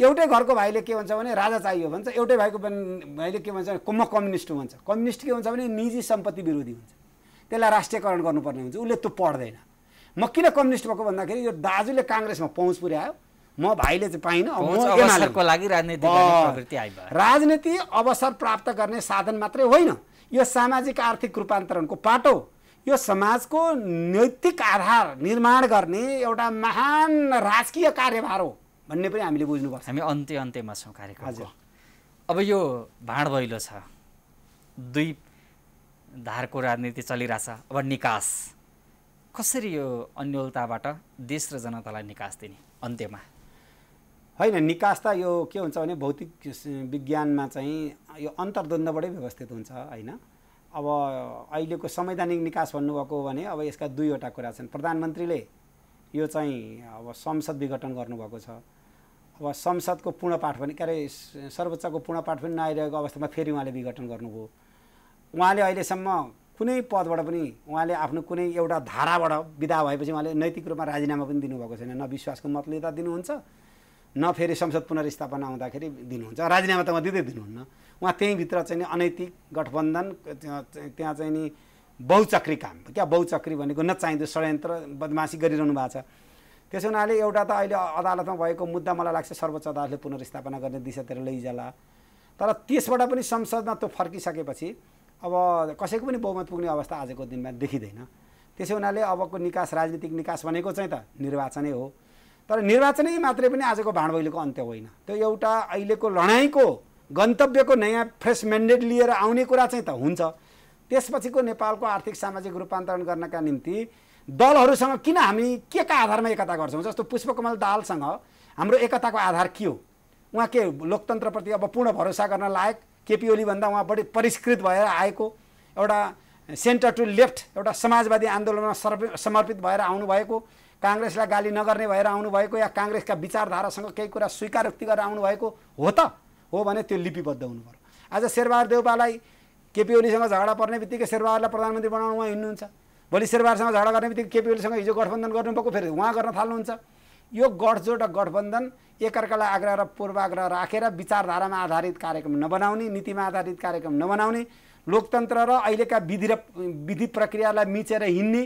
एउटै घरको भाइले के भन्छ भने राजा चाहियो भन्छ, एउटै भाइको भाइले के भन्छ म कम्युनिस्ट भन्छ। कम्युनिस्ट के हुन्छ भने निजी सम्पत्ति विरोधी हुन्छ, त्यसलाई राष्ट्रियकरण गर्नुपर्ने हुन्छ, उसले त्यो पढ्दैन। म किन कम्युनिस्ट भएको भन्दाखेरि यो दाजुले काङ्ग्रेसमा पहुँच पुर्यायो, म भाइले चाहिँ पाइन, अवसरको लागि राजनीति अवसर प्राप्त गर्ने साधन मात्रै होइन, यो सामाजिक आर्थिक रूपान्तरणको पाटो, यो समाजको नैतिक आधार निर्माण गर्ने एउटा महान राजकीय कार्यभार हो भन्ने पनि हामीले बुझ्नुपर्छ। हामी अन्त्यमा छौँ कार्यक्रमको। अब यो भाँड भैलो छ, दुई धारको राजनीति चलिरहेछ। अब निकास कसरी, यो अन्योलताबाट देश र जनतालाई निकास दिने अन्त्यमा? होइन निकास त यो के हुन्छ भने भौतिक विज्ञानमा चाहिँ यो अन्तर्द्वन्द्वबाटै व्यवस्थित हुन्छ होइन। अब अहिलेको संवैधानिक निकास भन्नुभएको हो भने अब यसका दुईवटा कुरा छन्। प्रधानमन्त्रीले यो चाहिँ अब संसद विघटन गर्नुभएको छ। अब संसदको पूर्णपाठ पनि के अरे सर्वोच्चको पूर्णपाठ पनि नआइरहेको अवस्थामा फेरि उहाँले विघटन गर्नुभयो। उहाँले अहिलेसम्म कुनै पदबाट पनि उहाँले आफ्नो कुनै एउटा धाराबाट विदा भएपछि उहाँले नैतिक रूपमा राजीनामा पनि दिनुभएको छैन। न विश्वासको मत लिँदा दिनुहुन्छ, न फेरि संसद पुनर्स्थापना आउँदाखेरि दिनुहुन्छ। राजीनामा त उहाँ दिँदै दिनुहुन्न। उहाँ त्यहीँभित्र चाहिँ अनैतिक गठबन्धन, त्यहाँ चाहिँ नि बहुचक्री काम, क्या बहुचक्री भनेको नचाहिँदो षड्यन्त्र बदमासी गरिरहनु भएको छ। त्यसो हुनाले एउटा त अहिले अदालतमा भएको मुद्दा मलाई लाग्छ सर्वोच्च अदालतले पुनर्स्थापना गर्ने दिशातिर लैजाला। तर त्यसबाट पनि संसदमा त्यो फर्किसकेपछि अब कसैको पनि बहुमत पुग्ने अवस्था आजको दिनमा देखिँदैन। त्यसो हुनाले अबको निकास, राजनीतिक निकास भनेको चाहिँ त निर्वाचनै हो। तर निर्वाचनै मात्रै पनि आजको भाँडभैलोको अन्त्य होइन। त्यो एउटा अहिलेको लडाइँको गन्तव्यको नयाँ फ्रेस म्यान्डेट लिएर आउने कुरा चाहिँ त हुन्छ। त्यसपछिको नेपालको आर्थिक सामाजिक रूपान्तरण गर्नका निम्ति दलहरूसँग किन हामी के का आधारमा एकता गर्छौँ? जस्तो पुष्पकमल दाहालसँग हाम्रो एकताको आधार के हो? उहाँ के लोकतन्त्रप्रति अब पूर्ण भरोसा गर्न लायक, केपी ओलीभन्दा उहाँ बढी परिष्कृत भएर आएको, एउटा सेन्टर टु लेफ्ट एउटा समाजवादी आन्दोलनमा समर्पित भएर आउनुभएको, काङ्ग्रेसलाई गाली नगर्ने भएर आउनुभएको, या काङ्ग्रेसका विचारधारासँग केही कुरा स्वीकारोक्ति गरेर आउनुभएको हो त? हो भने त्यो लिपिबद्ध हुनु पर्यो। आज शेरबहादुर देउपालाई केपी ओलीसँग झगडा पर्ने बित्तिकै शेरबहादुरलाई प्रधानमन्त्री बनाउन उहाँ हिँड्नुहुन्छ। भोलि शेरबहादुरसँग झगडा गर्ने बित्तिकै केपी ओलीसँग हिजो गठबन्धन गर्नुभएको फेरि उहाँ गर्न थाल्नुहुन्छ। यो गठजोड र गठबन्धन एकअर्कालाई आग्रह र पूर्वाग्रह राखेर विचारधारामा आधारित कार्यक्रम नबनाउने, नीतिमा आधारित कार्यक्रम नबनाउने, लोकतन्त्र र अहिलेका विधि प्रक्रियालाई मिचेर हिँड्ने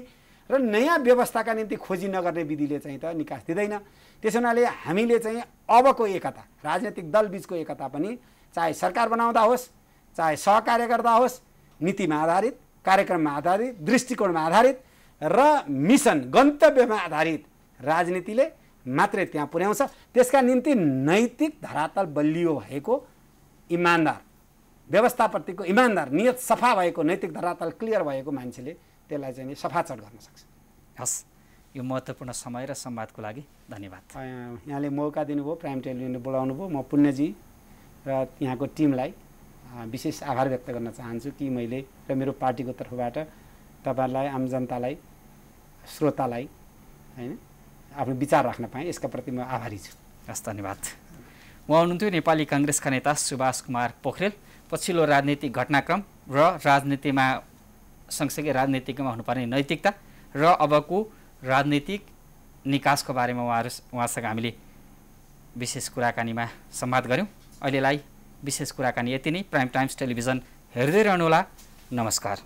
र नयाँ व्यवस्थाका निम्ति खोजी नगर्ने विधिले चाहिँ त निकास दिँदैन। त्यसो हुनाले हामीले चाहिँ अबको एकता, राजनीतिक दलबीचको एकता पनि चाहे सरकार बनाउँदा होस्, चाहे सहकार्य गर्दा होस्, नीतिमा आधारित, कार्यक्रममा आधारित, दृष्टिकोणमा आधारित र मिसन गन्तव्यमा आधारित राजनीतिले मात्रै त्यहाँ पुर्याउँछ। त्यसका निम्ति नैतिक धरातल बलियो भएको, इमान्दार व्यवस्थाप्रतिको इमान्दार नियत सफा भएको, नैतिक धरातल क्लियर भएको मान्छेले त्यसलाई चाहिँ सफाचट गर्न सक्छ। हस्, यो महत्त्वपूर्ण समय र संवादको लागि धन्यवाद। यहाँले मौका दिनुभयो, प्राइम टेलिभिजनले बोलाउनु भयो। म पुण्यजी र यहाँको टिमलाई विशेष आभार व्यक्त गर्न चाहन्छु कि मैले र मेरो पार्टीको तर्फबाट तपाईँलाई, आम जनतालाई, श्रोतालाई होइन आफ्नो विचार राख्न पाएँ, यसका प्रति म आभारी छु। हस्, धन्यवाद। उहाँ हुनुहुन्थ्यो नेपाली काङ्ग्रेसका नेता सुभाष कुमार पोखरेल। पछिल्लो राजनीतिक घटनाक्रम र राजनीतिमा सँगसँगै राजनीतिमा हुनुपर्ने नैतिकता र अबको राजनीतिक निकासको बारेमा उहाँसँग हामीले विशेष कुराकानीमा संवाद गऱ्यौँ। अहिलेलाई विशेष कुराकानी यति नै। प्राइम टाइम्स टेलिभिजन हेर्दै रहनुहोला। नमस्कार।